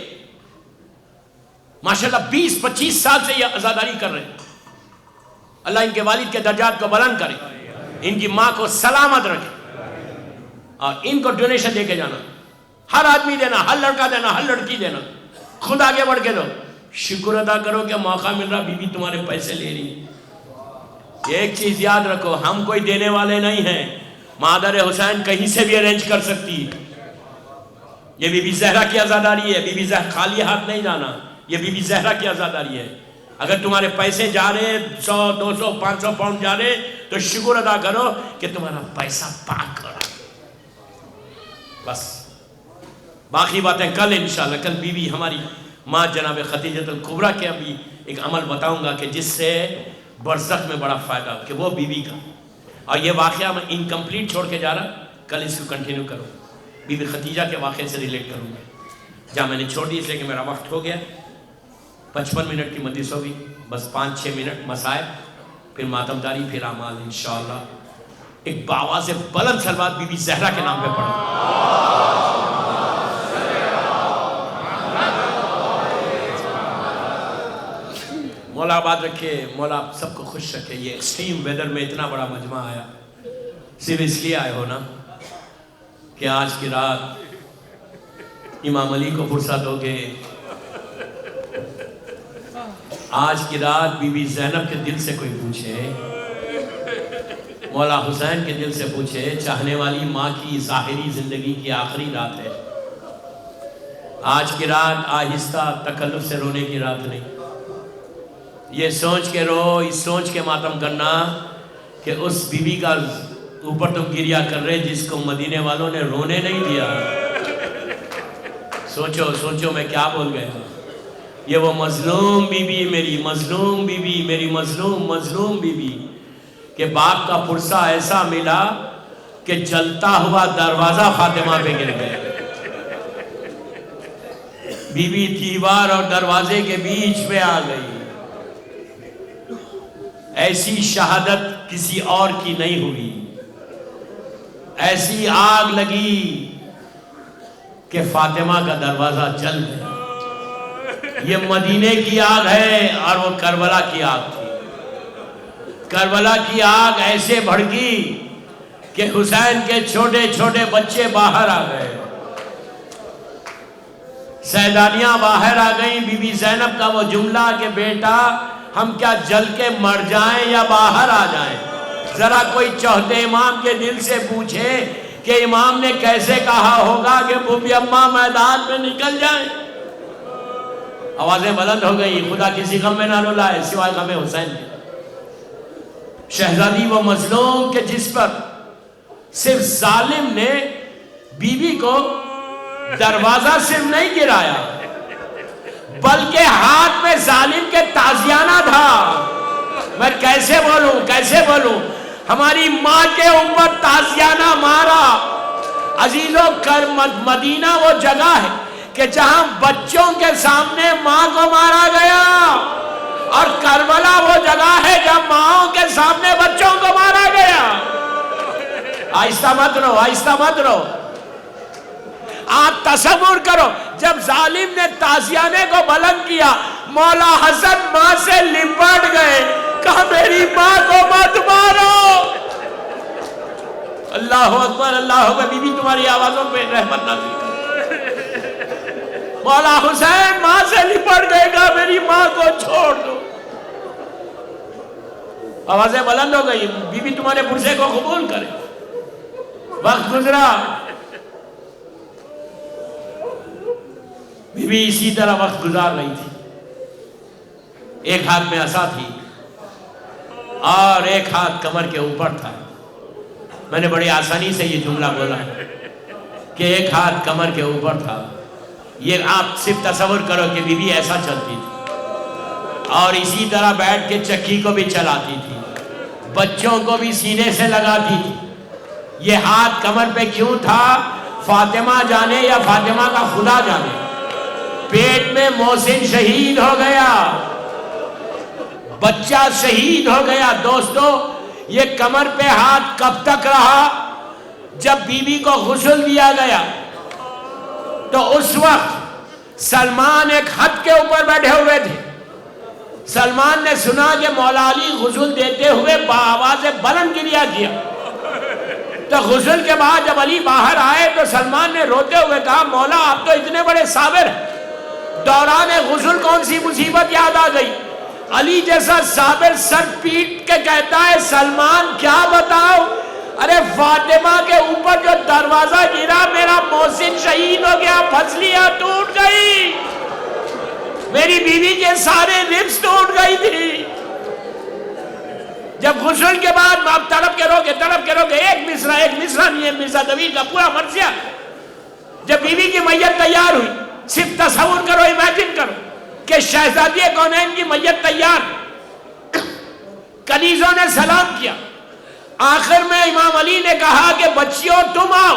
ماشاءاللہ 20-25 سال سے یہ آزاداری کر رہے ہیں. اللہ ان کے والد کے درجات کو بلند کرے, ان کی ماں کو سلامت رکھے, اور ان کو ڈونیشن دے کے جانا. ہر آدمی دینا, ہر لڑکا دینا, ہر لڑکی دینا. خود آگے بڑھ کے دو. شکر ادا کرو کہ موقع مل رہا, بیوی تمہارے پیسے لے رہی ہے. ایک چیز یاد رکھو, ہم کوئی دینے والے نہیں ہیں. مادر حسین کہیں سے بھی ارینج کر سکتی. یہ بی بی زہرا کی آزاداری ہے. بی بی زہرا خالی ہاتھ نہیں جانا, یہ بی بی زہرا کی آزاداری ہے. اگر تمہارے پیسے جا رہے 100, 200, 500 پاؤنڈ جا رہے تو شکر ادا کرو کہ تمہارا پیسہ پاک ہو رہا. بس باقی باتیں کل انشاءاللہ. کل بیوی ہماری ماں جناب خدیجہ الکبریٰ کے ابھی ایک عمل بتاؤں گا کہ جس سے برزخ میں بڑا فائدہ ہو, کہ وہ بیوی کا. اور یہ واقعہ میں انکمپلیٹ چھوڑ کے جا رہا, کل اس کو کنٹینیو کروں. بی بی خدیجہ کے واقعے سے ریلیٹ کروں گا. جہاں میں نے چھوڑ دی اس لیے کہ میرا وقت ہو گیا. 55 منٹ کی مجلس ہوگی, بس 5-6 منٹ مسائل, پھر ماتمداری, پھر اعمال انشاءاللہ. ایک باواز بلند صلوات بی بی زہرا کے نام پہ پڑھو. مولا آباد رکھے, مولا آپ سب کو خوش رکھے. یہ ایکسٹریم ویدر میں اتنا بڑا مجمع آیا, صرف اس لیے آئے ہو نا کہ آج کی رات امام علی کو فرصت ہو گے. آج کی رات بی بی زینب کے دل سے کوئی پوچھے, مولا حسین کے دل سے پوچھے, چاہنے والی ماں کی ظاہری زندگی کی آخری رات ہے. آج کی رات آہستہ تکلف سے رونے کی رات نہیں. یہ سوچ کے رو, اس سوچ کے ماتم کرنا کہ اس بی بی کا اوپر تم گریا کر رہے جس کو مدینے والوں نے رونے نہیں دیا. سوچو میں کیا بول گیا. یہ وہ مظلوم بی بی, میری مظلوم بی بی, میری مظلوم بی بی, کہ باپ کا پرسہ ایسا ملا کہ جلتا ہوا دروازہ فاطمہ پہ گر گیا. بی بی دیوار اور دروازے کے بیچ میں آ گئی. ایسی شہادت کسی اور کی نہیں ہوئی. ایسی آگ لگی کہ فاطمہ کا دروازہ جل گیا. یہ مدینے کی آگ ہے اور وہ کربلا کی آگ تھی. کربلا کی آگ ایسے بھڑکی کہ حسین کے چھوٹے چھوٹے بچے باہر آ گئے, سیدانیاں باہر آ گئیں. بی بی زینب کا وہ جملہ کہ بیٹا ہم کیا جل کے مر جائیں یا باہر آ جائیں. ذرا کوئی چوتھے امام کے دل سے پوچھے کہ امام نے کیسے کہا ہوگا کہ بوبی اماں میدان میں نکل جائیں. آوازیں بلند ہو گئی, خدا کسی غم میں نہ رلائے سوائے غم حسین کے. شہزادی وہ مظلوم کہ جس پر صرف ظالم نے بیوی کو دروازہ صرف نہیں گرایا بلکہ ہاتھ میں ظالم کے تازیانہ تھا. میں کیسے بولوں ہماری ماں کے اوپر تازیانہ مارا. عزیزوں, مدینہ وہ جگہ ہے کہ جہاں بچوں کے سامنے ماں کو مارا گیا, اور کربلا وہ جگہ ہے جہاں ماں کے سامنے بچوں کو مارا گیا. آہستہ مت رہو. آپ تصور کرو جب ظالم نے تازیانے کو بلند کیا, مولا حسن ماں سے لپٹ گئے, کہا میری ماں کو مت مارو. اللہ اکبر, اللہ اکبر. بی بی تمہاری آوازوں پہ رحمت نازل. مولا حسین ماں سے لپٹ گئے, کہا میری ماں کو چھوڑ دو. آوازیں بلند ہو گئی. بی بی تمہارے پرسے کو قبول کرے. وقت گزرا, بیوی اسی طرح وقت گزار رہی تھی. ایک ہاتھ میں عصا تھی اور ایک ہاتھ کمر کے اوپر تھا. میں نے بڑی آسانی سے یہ جملہ بولا ہے کہ ایک ہاتھ کمر کے اوپر تھا. یہ آپ صرف تصور کرو کہ بیوی ایسا چلتی تھی اور اسی طرح بیٹھ کے چکی کو بھی چلاتی تھی, بچوں کو بھی سینے سے لگاتی تھی. یہ ہاتھ کمر پہ کیوں تھا فاطمہ جانے یا فاطمہ کا خدا جانے. پیٹ میں محسن شہید ہو گیا, بچہ شہید ہو گیا. دوستو یہ کمر پہ ہاتھ کب تک رہا؟ جب بیوی کو غسل دیا گیا تو اس وقت سلمان ایک حد کے اوپر بیٹھے ہوئے تھے. سلمان نے سنا کہ مولا علی غسل دیتے ہوئے بآواز بلند گریہ کیا. تو غسل کے بعد جب علی باہر آئے تو سلمان نے روتے ہوئے کہا مولا آپ تو اتنے بڑے صابر ہیں, دوران غسل کون سی مصیبت یاد آ گئی؟ علی جیسا صابر سر پیٹ کے کہتا ہے سلمان کیا بتاؤ, ارے فاطمہ کے اوپر جو دروازہ گرا میرا محسن شہید ہو گیا, پھسلیاں ٹوٹ گئی, میری بیوی کے سارے ربس ٹوٹ گئی تھی. جب غسل کے بعد آپ تڑپ کے رو گے ایک مصرع نہیں ہے مرزا طویل کا پورا مرثیہ. جب بیوی کی میت تیار ہوئی, صرف تصور کرو, امیجن کرو کہ شہزادی کونین کی میت تیار, کنیزوں نے سلام کیا. آخر میں امام علی نے کہا کہ بچیوں تم آؤ.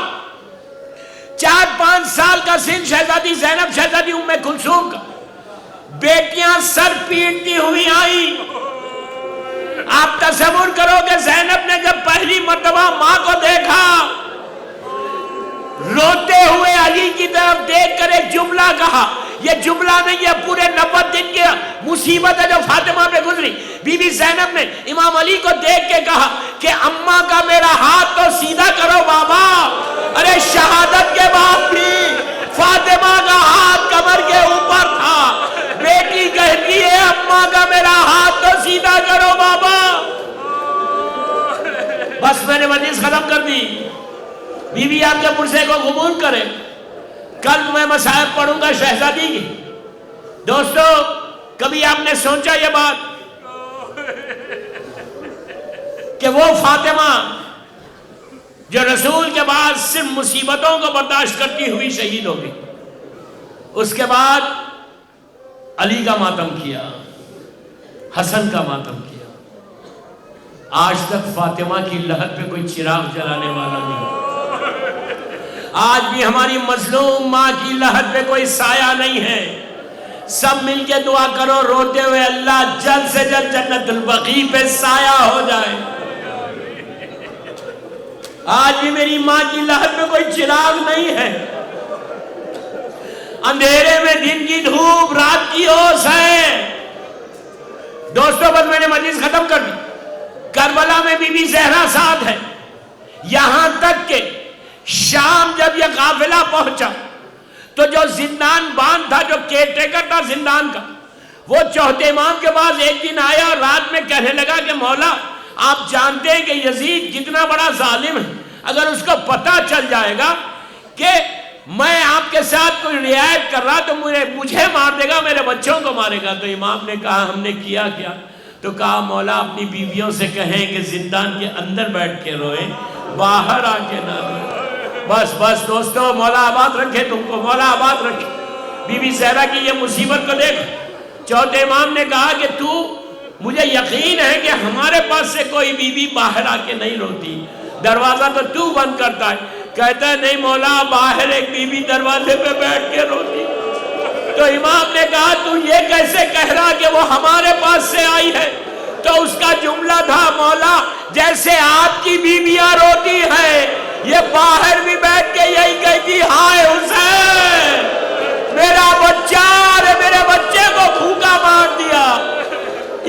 4-5 سال کا سن شہزادی زینب, شہزادی ام کلثوم کا, بیٹیاں سر پیٹتی ہوئی آئی. آپ تصور کرو کہ زینب نے جب پہلی مرتبہ ماں کو دیکھا, روتے ہوئے علی کی طرف دیکھ کر ایک جملہ کہا. یہ جملہ نہیں, یہ پورے 90 دن کی مصیبت ہے جو فاطمہ پہ گزری. بی بی زینب نے امام علی کو دیکھ کے کہا کہ اماں کا میرا ہاتھ تو سیدھا کرو بابا. ارے شہادت کے بعد بھی فاطمہ کا ہاتھ کمر کے اوپر تھا. بیٹی کہتی ہے اماں کا میرا ہاتھ تو سیدھا کرو بابا. بس میں نے مجلس ختم کر دی. بیوی آپ کے پرسے کو قبول کرے. کل میں مصائب پڑھوں گا شہزادی کی. دوستو کبھی آپ نے سوچا یہ بات کہ وہ فاطمہ جو رسول کے بعد صرف مصیبتوں کو برداشت کرتی ہوئی شہید ہو گئی, اس کے بعد علی کا ماتم کیا, حسن کا ماتم کیا. آج تک فاطمہ کی لہر پہ کوئی چراغ جلانے والا نہیں. آج بھی ہماری مظلوم ماں کی لہر پہ کوئی سایہ نہیں ہے. سب مل کے دعا کرو روتے ہوئے اللہ جلد سے جلد جنت البقیع پہ سایہ ہو جائے. آج بھی میری ماں کی لہر پہ کوئی چراغ نہیں ہے. اندھیرے میں دن کی دھوپ, رات کی اوس ہے. دوستو بس میں نے مجلس ختم کر دی. کربلا میں بی بی زہرا ساتھ ہے. یہاں تک کہ شام جب یہ قافلہ پہنچا تو جو زندان بان تھا, جو کیئرٹیکر تھا زندان کا, وہ چوتھے امام کے پاس ایک دن آیا اور رات میں کہنے لگا کہ مولا آپ جانتے ہیں کہ یزید کتنا بڑا ظالم ہے, اگر اس کو پتہ چل جائے گا کہ میں آپ کے ساتھ کوئی رعایت کر رہا تو مجھے مار دے گا, میرے بچوں کو مارے گا. تو امام نے کہا ہم نے کیا کیا؟ تو کہا مولا اپنی بیویوں سے کہیں کہ زندان کے اندر بیٹھ کے روئیں, باہر آ کے نہ روئیں. بس دوستو مولا آباد رکھے تم کو, مولا آباد رکھے. بی بی زہرا کی یہ مصیبت کو دیکھ. چوتھے امام نے کہا کہ مجھے یقین ہے کہ ہمارے پاس سے کوئی بی بی باہر آ کے نہیں روتی, دروازہ تو بند کرتا ہے. کہتا ہے نہیں مولا باہر ایک بی بی دروازے پہ بیٹھ کے روتی. تو امام نے کہا تو یہ کیسے کہہ رہا کہ وہ ہمارے پاس سے آئی ہے؟ تو اس کا جملہ تھا مولا جیسے آپ کی بیویاں روتی ہیں یہ باہر بھی بیٹھ کے یہی کہتی ہائے حسین میرا بچہ, میرے بچے کو بھوکا مار دیا.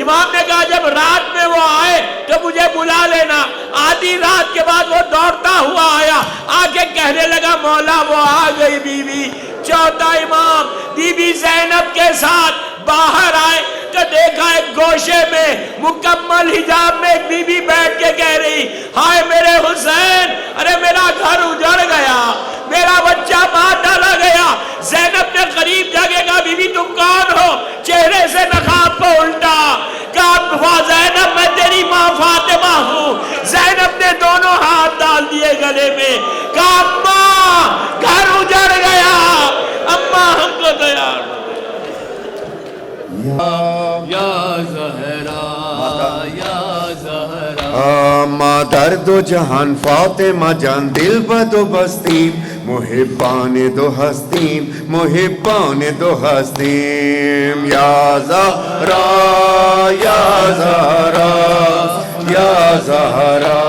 امام نے کہا جب رات میں وہ آئے تو مجھے بلا لینا. آدھی رات کے بعد وہ دوڑتا ہوا آیا, آ کے کہنے لگا مولا وہ آ گئی بیوی. چوتھا امام بی بی زینب کے ساتھ باہر آئے تو دیکھا ایک گوشے میں مکمل حجاب میں ایک بی بی بیٹھ کے کہہ رہی ہائے میرے حسین, ارے میرا گھر اجڑ گیا, میرا بچہ مار ڈالا گیا. زینب نے قریب جا کے درد و جہان فاطمہ جان دل بدو بستیم محبان دو ہستیم محبان دو ہستیم یا زہرا یا زہرا یا زہرا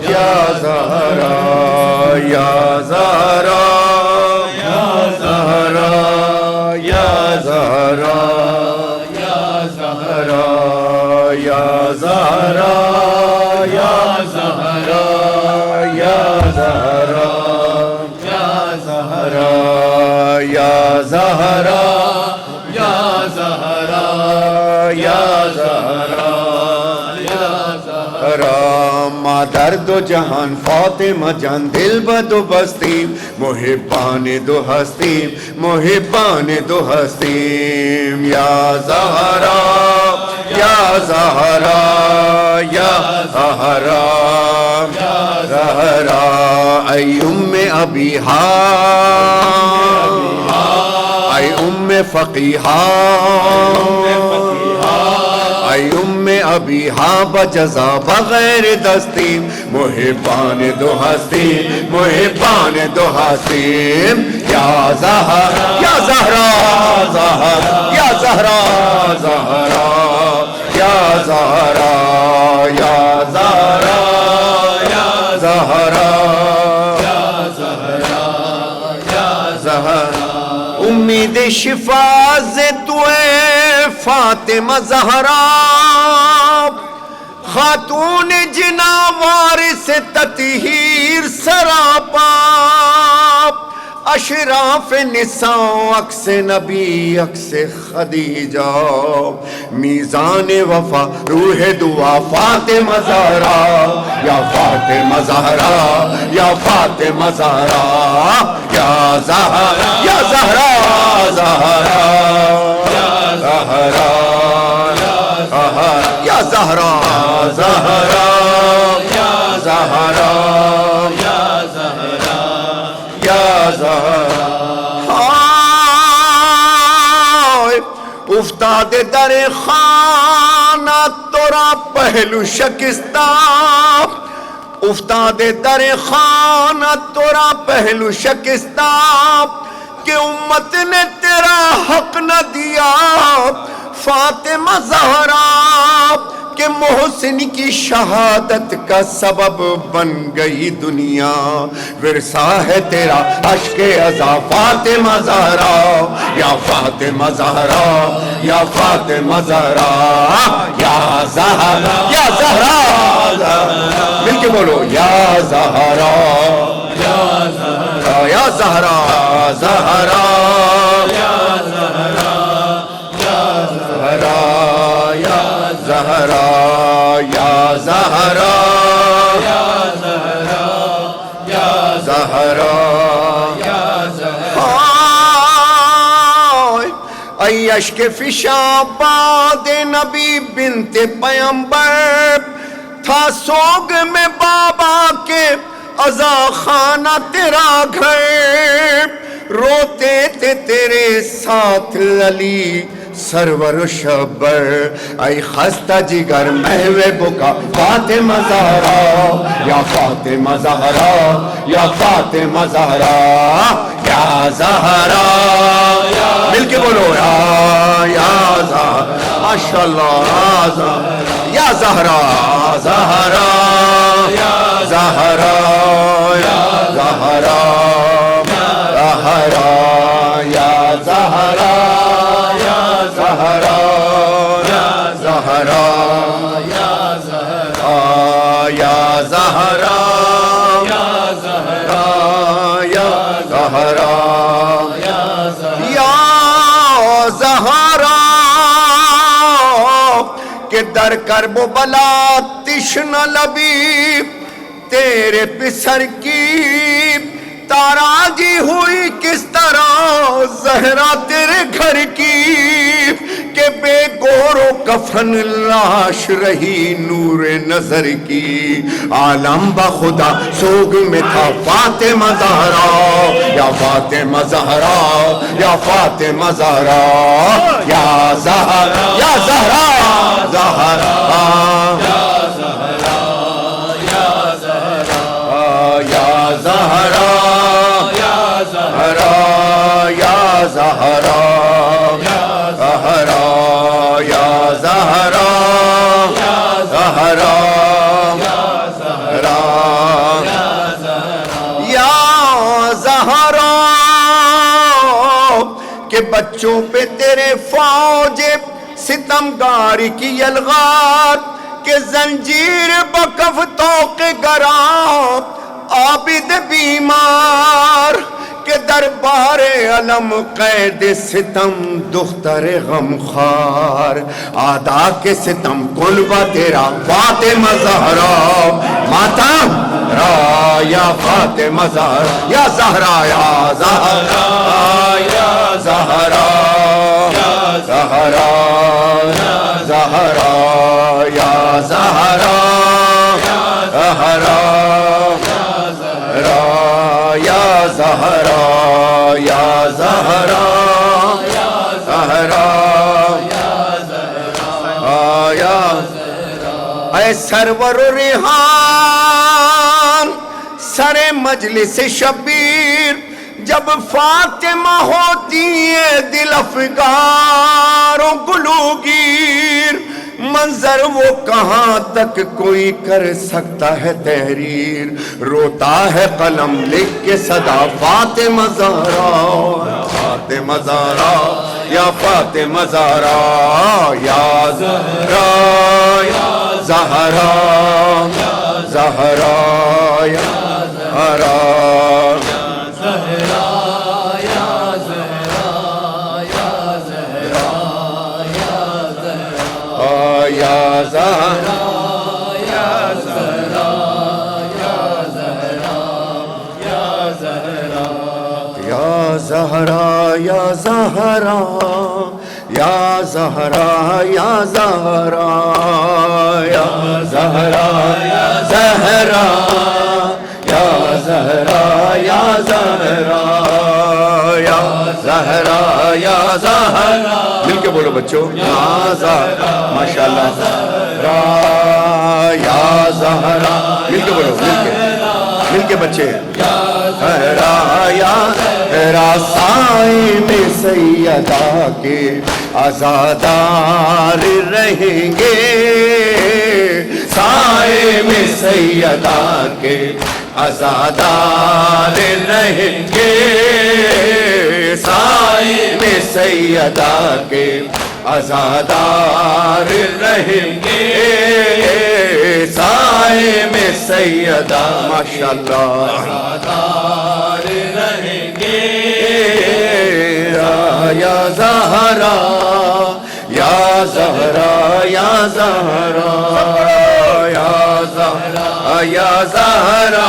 یا زہرا یا زہرا یا زہرا یا زہرا یا زہرا یا زہرا یا زہرا یا زہرا یا زہرا یا زہرا یا زہرا یا زہرا یا زہرا ماں درد و جہان فاطمہ جان دل بدو بستیم محبان دو ہستیم محبان دو ہستیم یا زہرا یا زہرا یا زہرا یا زہرا ای ام ابیہا ای ام فقیہا ای ام ابیہا بجزا بغیر دستیم محبان دو ہستیم محبان دو ہستیم یا زہرا یا زہرا زہرا یا زہرا زہرا یا زہرا یا زہرا یا زہرا یا زہرا یا زہرا امید شفا سے تو اے فاطمہ زہرا خاتون جنا وارث تطہیر سراپا اشراف نساء عکس نبی عکس خدیجہ میزان وفا روح دعا فاطمہ زہرا یا فاطمہ زہرا یا فاطمہ زہرا یا زہرا یا زہرا زہرا یا زہرا یا زہرا زہرا یا زہرا یا زہرا یا زہرا افتاد در خانہ تورا پہلو شکستہ افتاد در خانہ تورا پہلو شکستہ کہ امت نے تیرا حق نہ دیا فاطمہ زہرا کہ محسن کی شہادت کا سبب بن گئی دنیا ورثہ ہے تیرا عشق ازا فاطمہ زہرا یا فاطمہ زہرا یا فاطمہ زہرا یا زہرا یا زہرا مل کے بولو یا زہرا یا زہرا یا زہرا زہرا یا زہرا یا زہرا یا زہرا یا زہرا یا زہرا یا زہرا یا زہرا ای اشک فشاباد نبی بنت پیمبر تھا سوگ میں بابا کے عزا خانہ تیرا گھر روتے تھے تیرے ساتھ علی سرور و شبر ای خستہ جگر محو بکا فاطمہ زہرا یا فاطمہ زہرا یا فاطمہ زہرا یا زہرا مل کے بولو یا زہرا ماشاءاللہ یا زہرا زہرا یا زہرا یا زہرا زہرا یا زہرا یا زہرا یا زہرا یا زہرا یا زہرا یا زہرا یا زہرا یا زہرا کہ در کرب و بلا تشنہ لبی تیرے پسر کی تاراجی ہوئی کس طرح زہرا تیرے گھر کی کہ بے گور و کفن لاش رہی نور نظر کی عالم بخدا سوگ میں تھا فاطمہ زہرا یا فاطمہ زہرا یا فاطمہ زہرا یا زہرا یا زہرا زہرا یا زہرا زہرا زہرا یا زہرا زہرا زہرا یا زہرا کہ بچوں پہ تیرے فوج ستمگار کی یلغار کہ زنجیر بکف توق گرام عابد بیمار کہ دربار علم قید ستم دختر غمخوار آدا کے ستم کلبہ تیرا فاطمہ زہرا ماتم را یا فاطمہ زہرا یا زہرا یا زہرا یا زہرا زہرا زہرا یا زہرا زہرا یا زہرا یا زہرا زہرا یا اے سرور و ریحان سر مجلس شبیر جب فاطمہ ہوتی ہے دل افگار و گلوگیر منظر وہ کہاں تک کوئی کر سکتا ہے تحریر روتا ہے قلم لکھ کے صدا فاطمہ زہرا فاطمہ زہرا یا فاطمہ زہرا یا زہرا یا زہرا زہرا یا زہرا یا زہرا یا زہرا یا زہرا یا زہرا یا زہرا یا زہرا یا زہرا یا زہرا یا زہرا یا زہرا یا زہرا یا زہرا یا زہرا یا زہرا مل کے بولو بچوں یا زہرا ماشاءاللہ زہرا یا زہرا مل کے بولو مل کے بچے زہرا یا زہرا سائے میں سیدہ کے عزادار رہیں گے سائے میں سیدہ کے عزادار رہیں گے سائے میں سیدہ کے عزادار رہیں گے سائے میں سیدہ ماشاءاللہ عزادار رہیں گے یا زہرا یا زہرا یا زہرا یا زہرا یا زہرا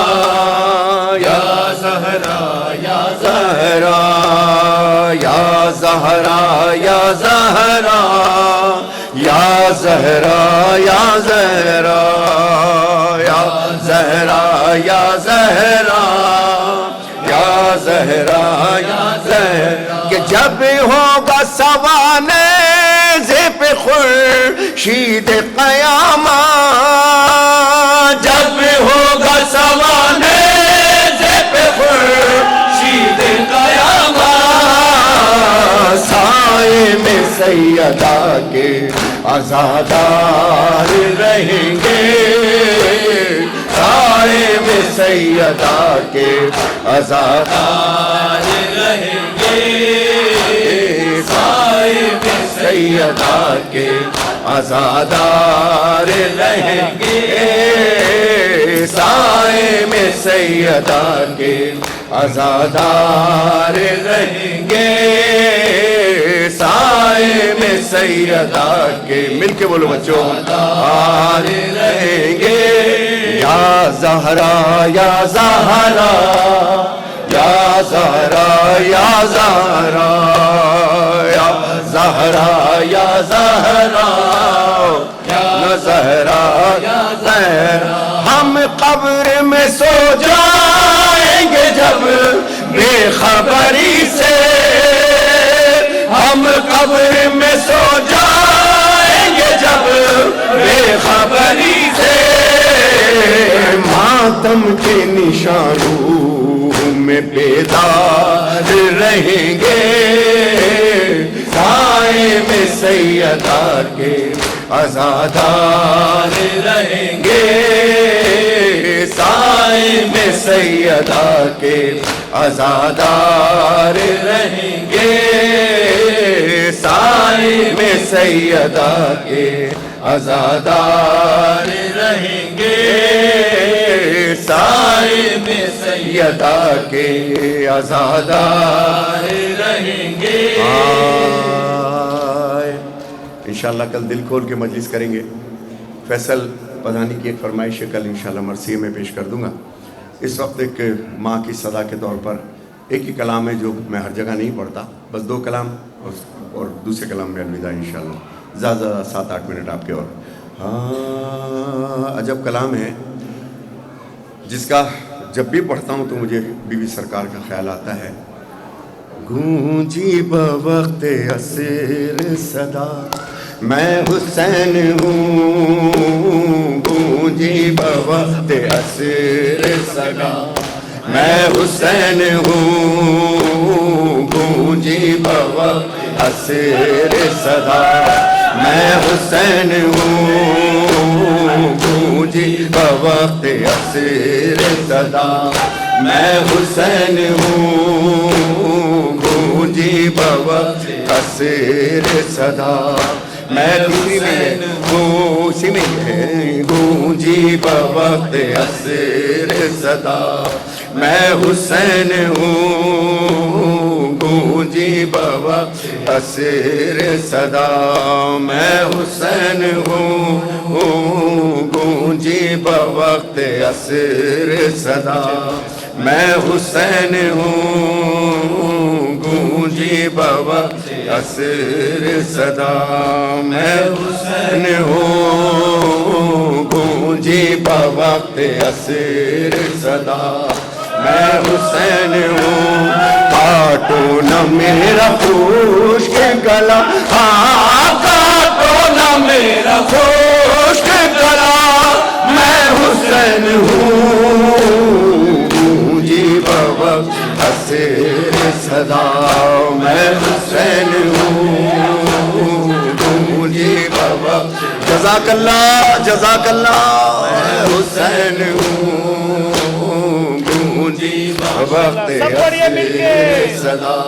یا زہرا یا زہرا یا زہرا یا زہرا یا زہرا یا زہرا یا زہرا یا زہرا یا زہرا یا زہرا کہ جب ہوگا سوانے زب خورشید قیامت جب ہوگا سوانے زب خورشید قیامت سائے میں سیدہ کے عزادار رہیں گے سائے میں سیدہ کے عزادار رہیں گے سائے میں سیدہ کے عزادار رہیں گے سائے میں سیدہ کے عزادار رہیں گے سائے میں سیدہ کے مل کے بولو بچوں عزادار رہیں گے یا زہرا یا زہرا یا زہرا یا زہرا یا زہرا یا زہرا یا زہرا یا زہرا ہم قبر میں سو جائیں گے جب بے خبری سے ہم قبر میں سو جائیں گے جب بے خبری سے ماتم کے نشانوں میں بیدار رہیں گے، سائے میں سیدہ کے عزادار رہیں گے، سائے میں سیدہ کے عزادار رہیں گے، سائے میں سیدہ کے عزادار رہیں گے، سائے میں سیدہ کے عزادار رہیں گے۔ انشاءاللہ کل دل کھول کے مجلس کریں گے۔ فیصل پدھانی کی ایک فرمائش کل انشاءاللہ مرثیے میں پیش کر دوں گا۔ اس وقت ایک ماں کی صدا کے طور پر ایک ہی کلام ہے جو میں ہر جگہ نہیں پڑھتا، بس 2 کلام اور دوسرے کلام میں الوداع انشاءاللہ، زیادہ 7-8 منٹ آپ کے۔ اور عجب کلام ہے جس کا جب بھی پڑھتا ہوں تو مجھے بی بی سرکار کا خیال آتا ہے۔ گونجی بوقت عصر صدا میں حسین ہوں، گونجی بوقت عصر صدا میں حسین ہوں، گونجی بوقت عصر صدا میں حسین ہوں، گونجی بوقت عصر صدا میں حسین ہوں، گونجی بوقت عصر صدا میں حسین ہوں، اسی میں ہے گونجی بوقت عصر صدا میں حسین ہوں، گونجی بوقت عصر صدا میں حسین ہوں، گونجی بوقت عصر صدا میں حسین ہوں، گونجی بوقت عصر صدا میں حسین ہوں، گونجی بوقت عصر صدا میں حسین ہوں، کاٹو نہ میرا خشک گلا، ہاں کاٹو نہ میرا خشک گلا، میں حسین ہوں، گونجی بوقت عصر صدا میں حسین ہوں، گونجی بوقت جزاک اللہ جزاک اللہ میں حسین ہوں، گونجی بوقت عصر صدا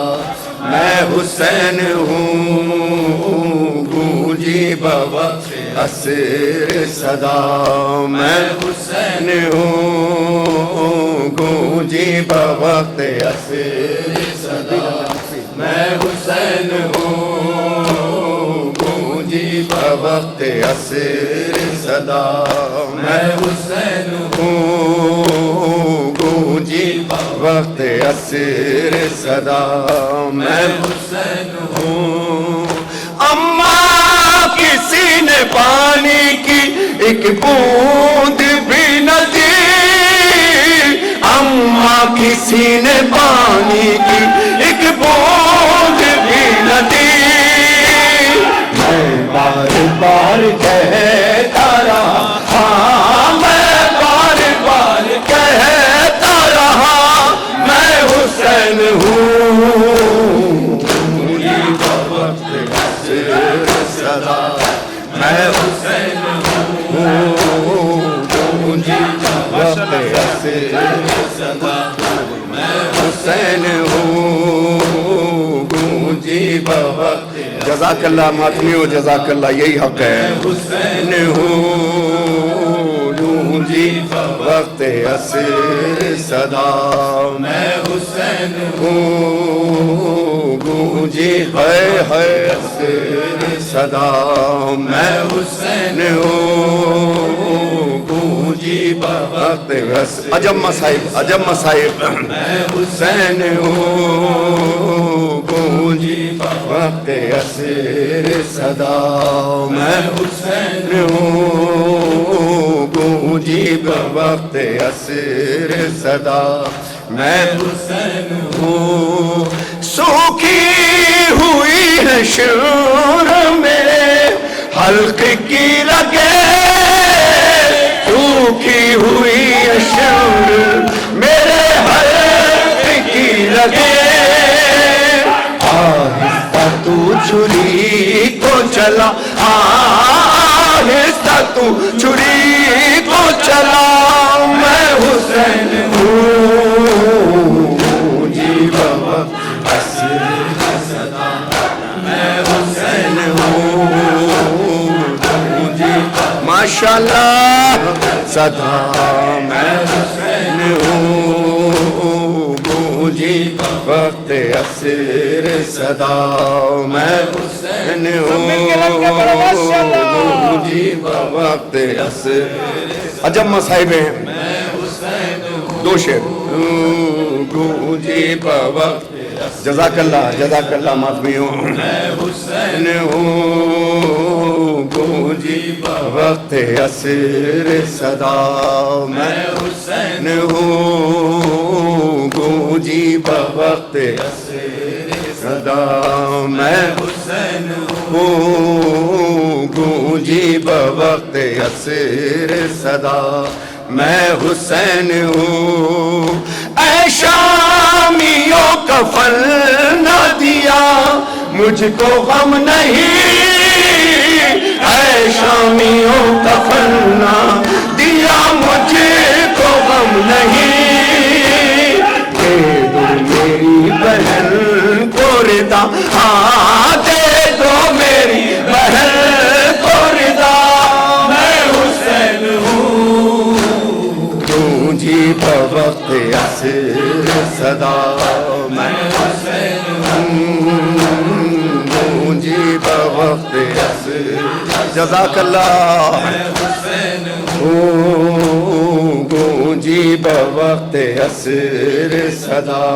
میں حسین ہوں، گونجی بوقت عصر صدا میں حسین ہوں، گونجی بوقت عصر صدا میں حسین ہوں، گونجی بوقت عصر صدا میں حسین ہوں، گونجی بوقت عصر صدا میں حسین ہوں، اماں کسی نے پانی کی ایک بوند بھی نہ دی، اماں کسی نے پانی کی ایک بوند بھی نہ دی، میں بار بار کہتا رہا، ہاں میں بار بار کہتا رہا، میں حسین ہوں، گونجی بوقت عصر صدا میں حسین ہوں، گونجی بوقت عصر صدا میں حسین ہوں، گونجی بوقت جزاک اللہ ماتمیو جزاک اللہ یہی حق ہے، حسین ہوں، گونجی بوقت عصر صدا میں حسین ہوں، گونجی عصر صدا میں حسین ہوں، گونجی بوقت عجب مصائب عجب مصائب میں حسین ہوں، گونجی بوقت عصر صدا میں حسین ہوں، گونجی بوقت عصر صدا میں حسین ہوں، سوکھی ہوئی ہے شور میرے حلق کی رگیں، سوکھی ہوئی ہے شور میرے حلق چھری کو چلا، آہستہ تو چھری کو چلا، میں حسین ہوں جی بابا عصر صدا، میں حسین ہوں جی ماشاءاللہ صدا، میں حسین ہوں جی وقت عصر صدا، میں حسین ہوں جی وقت عصر۔ عجب مصائب ہیں، دو شعر گونجی وقت، جزاک اللہ ماتمیوں، میں حسین ہوں گونجی وقت عصر صدا، میں حسین ہوں گونجی وقت عصر صدا، میں حسین ہوں گونجی وقت عصر صدا، میں حسین ہوں۔ اے شامیوں کفن نہ دیا مجھ کو غم نہیں، اے شامیوں کفن نہ دیا مجھ کو غم نہیں، دے دو میری بہن کو ردا، ہاں دے دو میری بہن کو ردا، میں حسین ہوں گونجی وقت عصر صدا، میں حسین ہوں گونجی وقت عصر، جزاک اللہ، میں حسین ہوں گونجی وقت عصر صدا،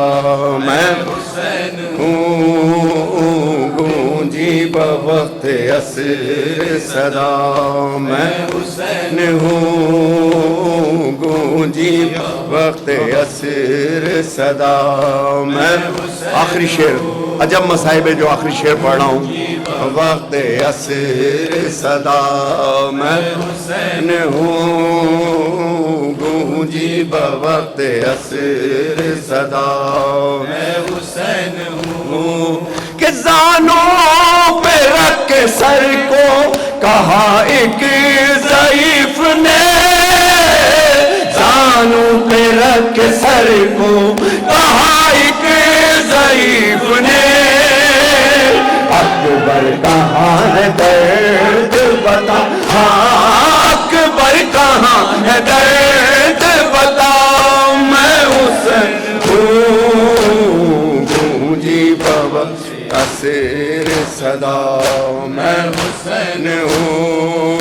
میں حسین ہوں گونجی وقت عصر صدا، میں حسین ہوں گونجی وقت عصر صدا، میں آخری شعر، عجب مصائب ہے جو آخری شعر پڑھ رہا ہوں، وقت عصر صدا، میں حسین ہوں گونجی وقت عصر صدا، میں حسین ہوں کہ زانوں پہ رکھ کے سر کو کہا ایک ضعیف نے، زانوں پہ رکھ کے سر کو کہا ایک ضعیف نے، اکبر کہاں ہے درد بتا، ہاں اکبر کہاں ہے درد بتا، میں حسین ہوں گونجی وقت عصر صدا، میں حسین ہوں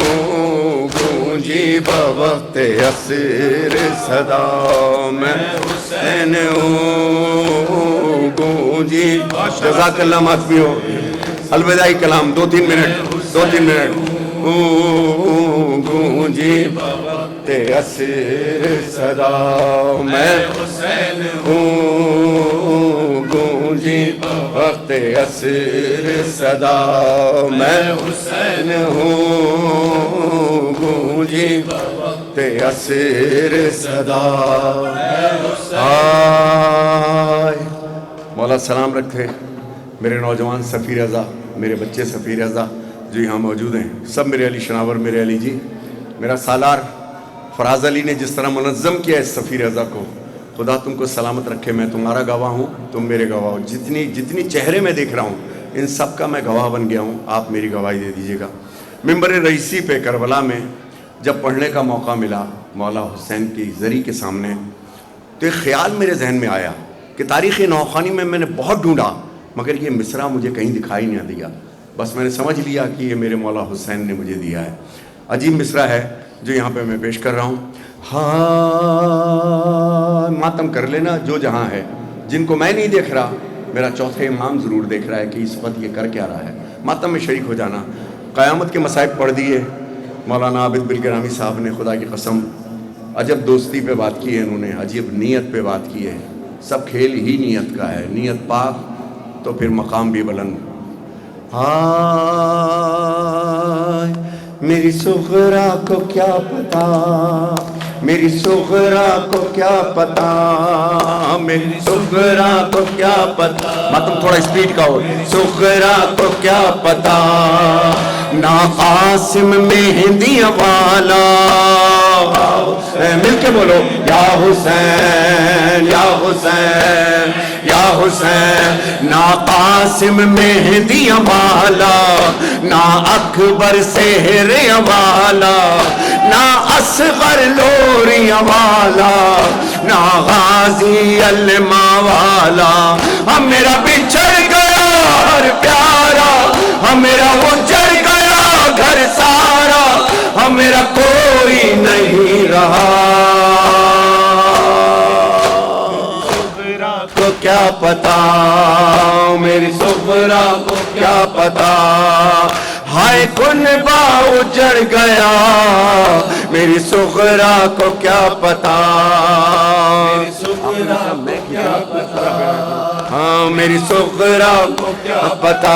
گونجی وقت عصر صدا، میں حسین ہوں گونجی، جزاک اللہ ماتمیوں، الوداعی کلام 2-3 منٹ گونجی وقت عصر صدا، میں حسین ہوں گونجی وقت عصر صدا، میں حسین ہوں گونجی وقت عصر صدا، آئے مولا سلام رکھے میرے نوجوان سفیر رضا، میرے بچے سفیر رضا جو یہاں موجود ہیں، سب میرے علی شناور، میرے علی جی، میرا سالار فراز علی نے جس طرح منظم کیا اس سفیر رضا کو، خدا تم کو سلامت رکھے، میں تمہارا گواہ ہوں، تم میرے گواہ ہو، جتنی چہرے میں دیکھ رہا ہوں ان سب کا میں گواہ بن گیا ہوں، آپ میری گواہی دے دیجیے گا۔ ممبر رئیسی پہ کربلا میں جب پڑھنے کا موقع ملا مولا حسین کی زری کے سامنے، تو ایک خیال میرے ذہن میں آیا کہ تاریخ نوخانی میں نے بہت ڈھونڈا مگر یہ مصرع مجھے کہیں دکھائی نہیں دیا، بس میں نے سمجھ لیا کہ یہ میرے مولا حسین نے مجھے دیا ہے۔ عجیب مصرع ہے جو یہاں پہ میں پیش کر رہا ہوں۔ ہاں ماتم کر لینا جو جہاں ہے، جن کو میں نہیں دیکھ رہا میرا چوتھا امام ضرور دیکھ رہا ہے کہ اس وقت یہ کر کیا رہا ہے، ماتم میں شریک ہو جانا۔ قیامت کے مصائب پڑھ دیے مولانا عابد بالگرامی صاحب نے، خدا کی قسم عجب دوستی پہ بات کی ہے انہوں نے، عجیب نیت پہ بات کی ہے، سب کھیل ہی نیت کا ہے، نیت پاک تو پھر مقام بھی بلند۔ ہائے میری سغرا کو کیا پتا، میری صغرا کو کیا پتا، میری صغرا کو کیا پتا، ماتم تھوڑا اسپیڈ کا ہو، صغرا کو کیا پتا، نا قاسم مہندی والا، مل کے بولو یا حسین یا حسین یا حسین، نا قاسم مہندی والا، نا اکبر سحر والا، نا اصغر لوری والا، نا غازی علما والا، ہم میرا بچھڑ گیا ہر پیارا، ہم میرا اجڑ گیا گھر سارا، ہم میرا کوئی نہیں رہا، کو کیا پتا، میری صغرا کو کیا پتا، ہائے کنبہ اجڑ گیا، میری صغرا کو کیا پتا، میری صغرا کو کیا پتا، ہاں میری صغرا کو کیا پتا،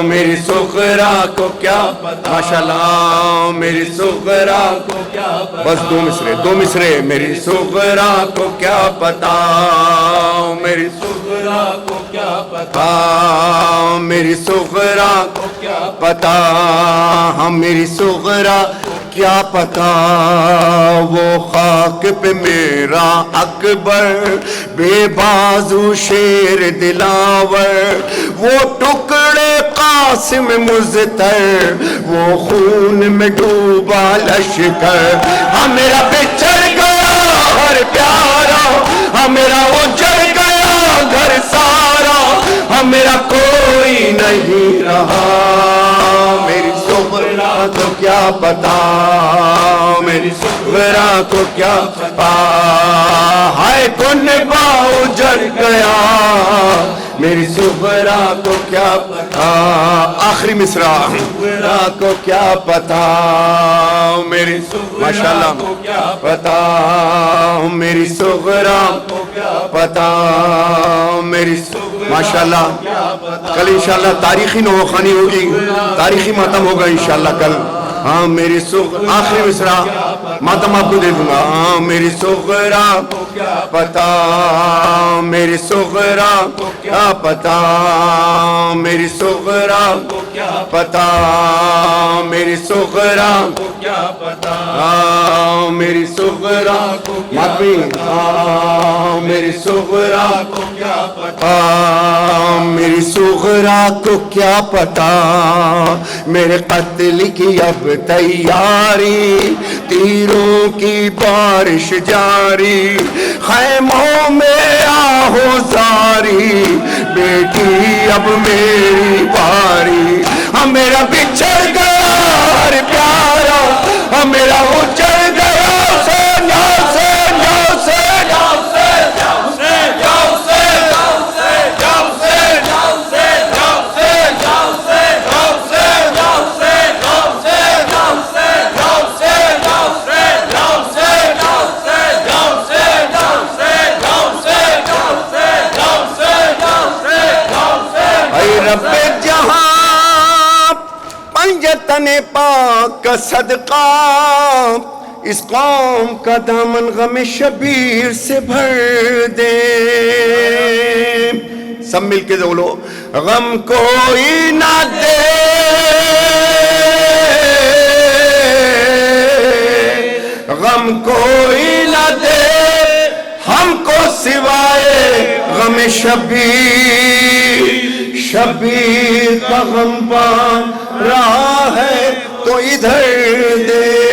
میری صغرا کو کیا پتا، ماشاءاللہ میری صغرا کو کیا پتا، بس دو مصرے، میری صغرا کو کیا پتا، میری صغرا کو کیا پتا، میری صغرا کو کیا پتا، ہم میری صغرا کیا پتا، وہ خاک پہ میرا اکبر بے بازو شیر دلاور، وہ ٹکڑے قاسم مزتر، وہ خون میں ڈوبا لشکر، ہم میرا بچھڑ گیا ہر پیارا، ہم میرا اجڑ گیا گھر سارا، ہم میرا کوئی نہیں رہا، میری صغرا کو کیا پتا، میری صغرا کو کیا پتا، ہائے کنبہ اجڑ گیا، میری صغرا کو کیا پتا، آخری مصرع، صغرا کو کیا پتا، میری ماشاءاللہ کو کیا پتا، میری صغرا کو کیا پتا، میری ماشاءاللہ کل انشاءاللہ تاریخی نوخانی ہوگی، تاریخی ماتم ہوگا انشاءاللہ کل، ہاں میری صغرا آخری مصرع ماتم آپ کو دے دوں گا، ہاں میری صغرا کو کیا پتا، میری صغرا کو کیا پتا، میری صغرا کو کیا پتا، میری صغرا کو کیا پتا، میری صغرا کو ماتمی، میری صغرا کو کیا پتا، میری صغرا کو کیا پتا، میرے قتل کی اب تیاری، تیروں کی بارش جاری، خیموں میں آہو زاری، بیٹی اب میری باری، ہم میرا بچھڑ گیا ہر پیارا، ہم میرا اجڑ گیا رب جہاں پنجتن پاک کا صدقہ، اس قوم کا دامن غم شبیر سے بھر دے، سب مل کے بولو غم کوئی نہ دے، غم کوئی نہ دے ہم کو سوائے غم شبیر، شبیر کا غم بان رہا ہے تو ادھر دے،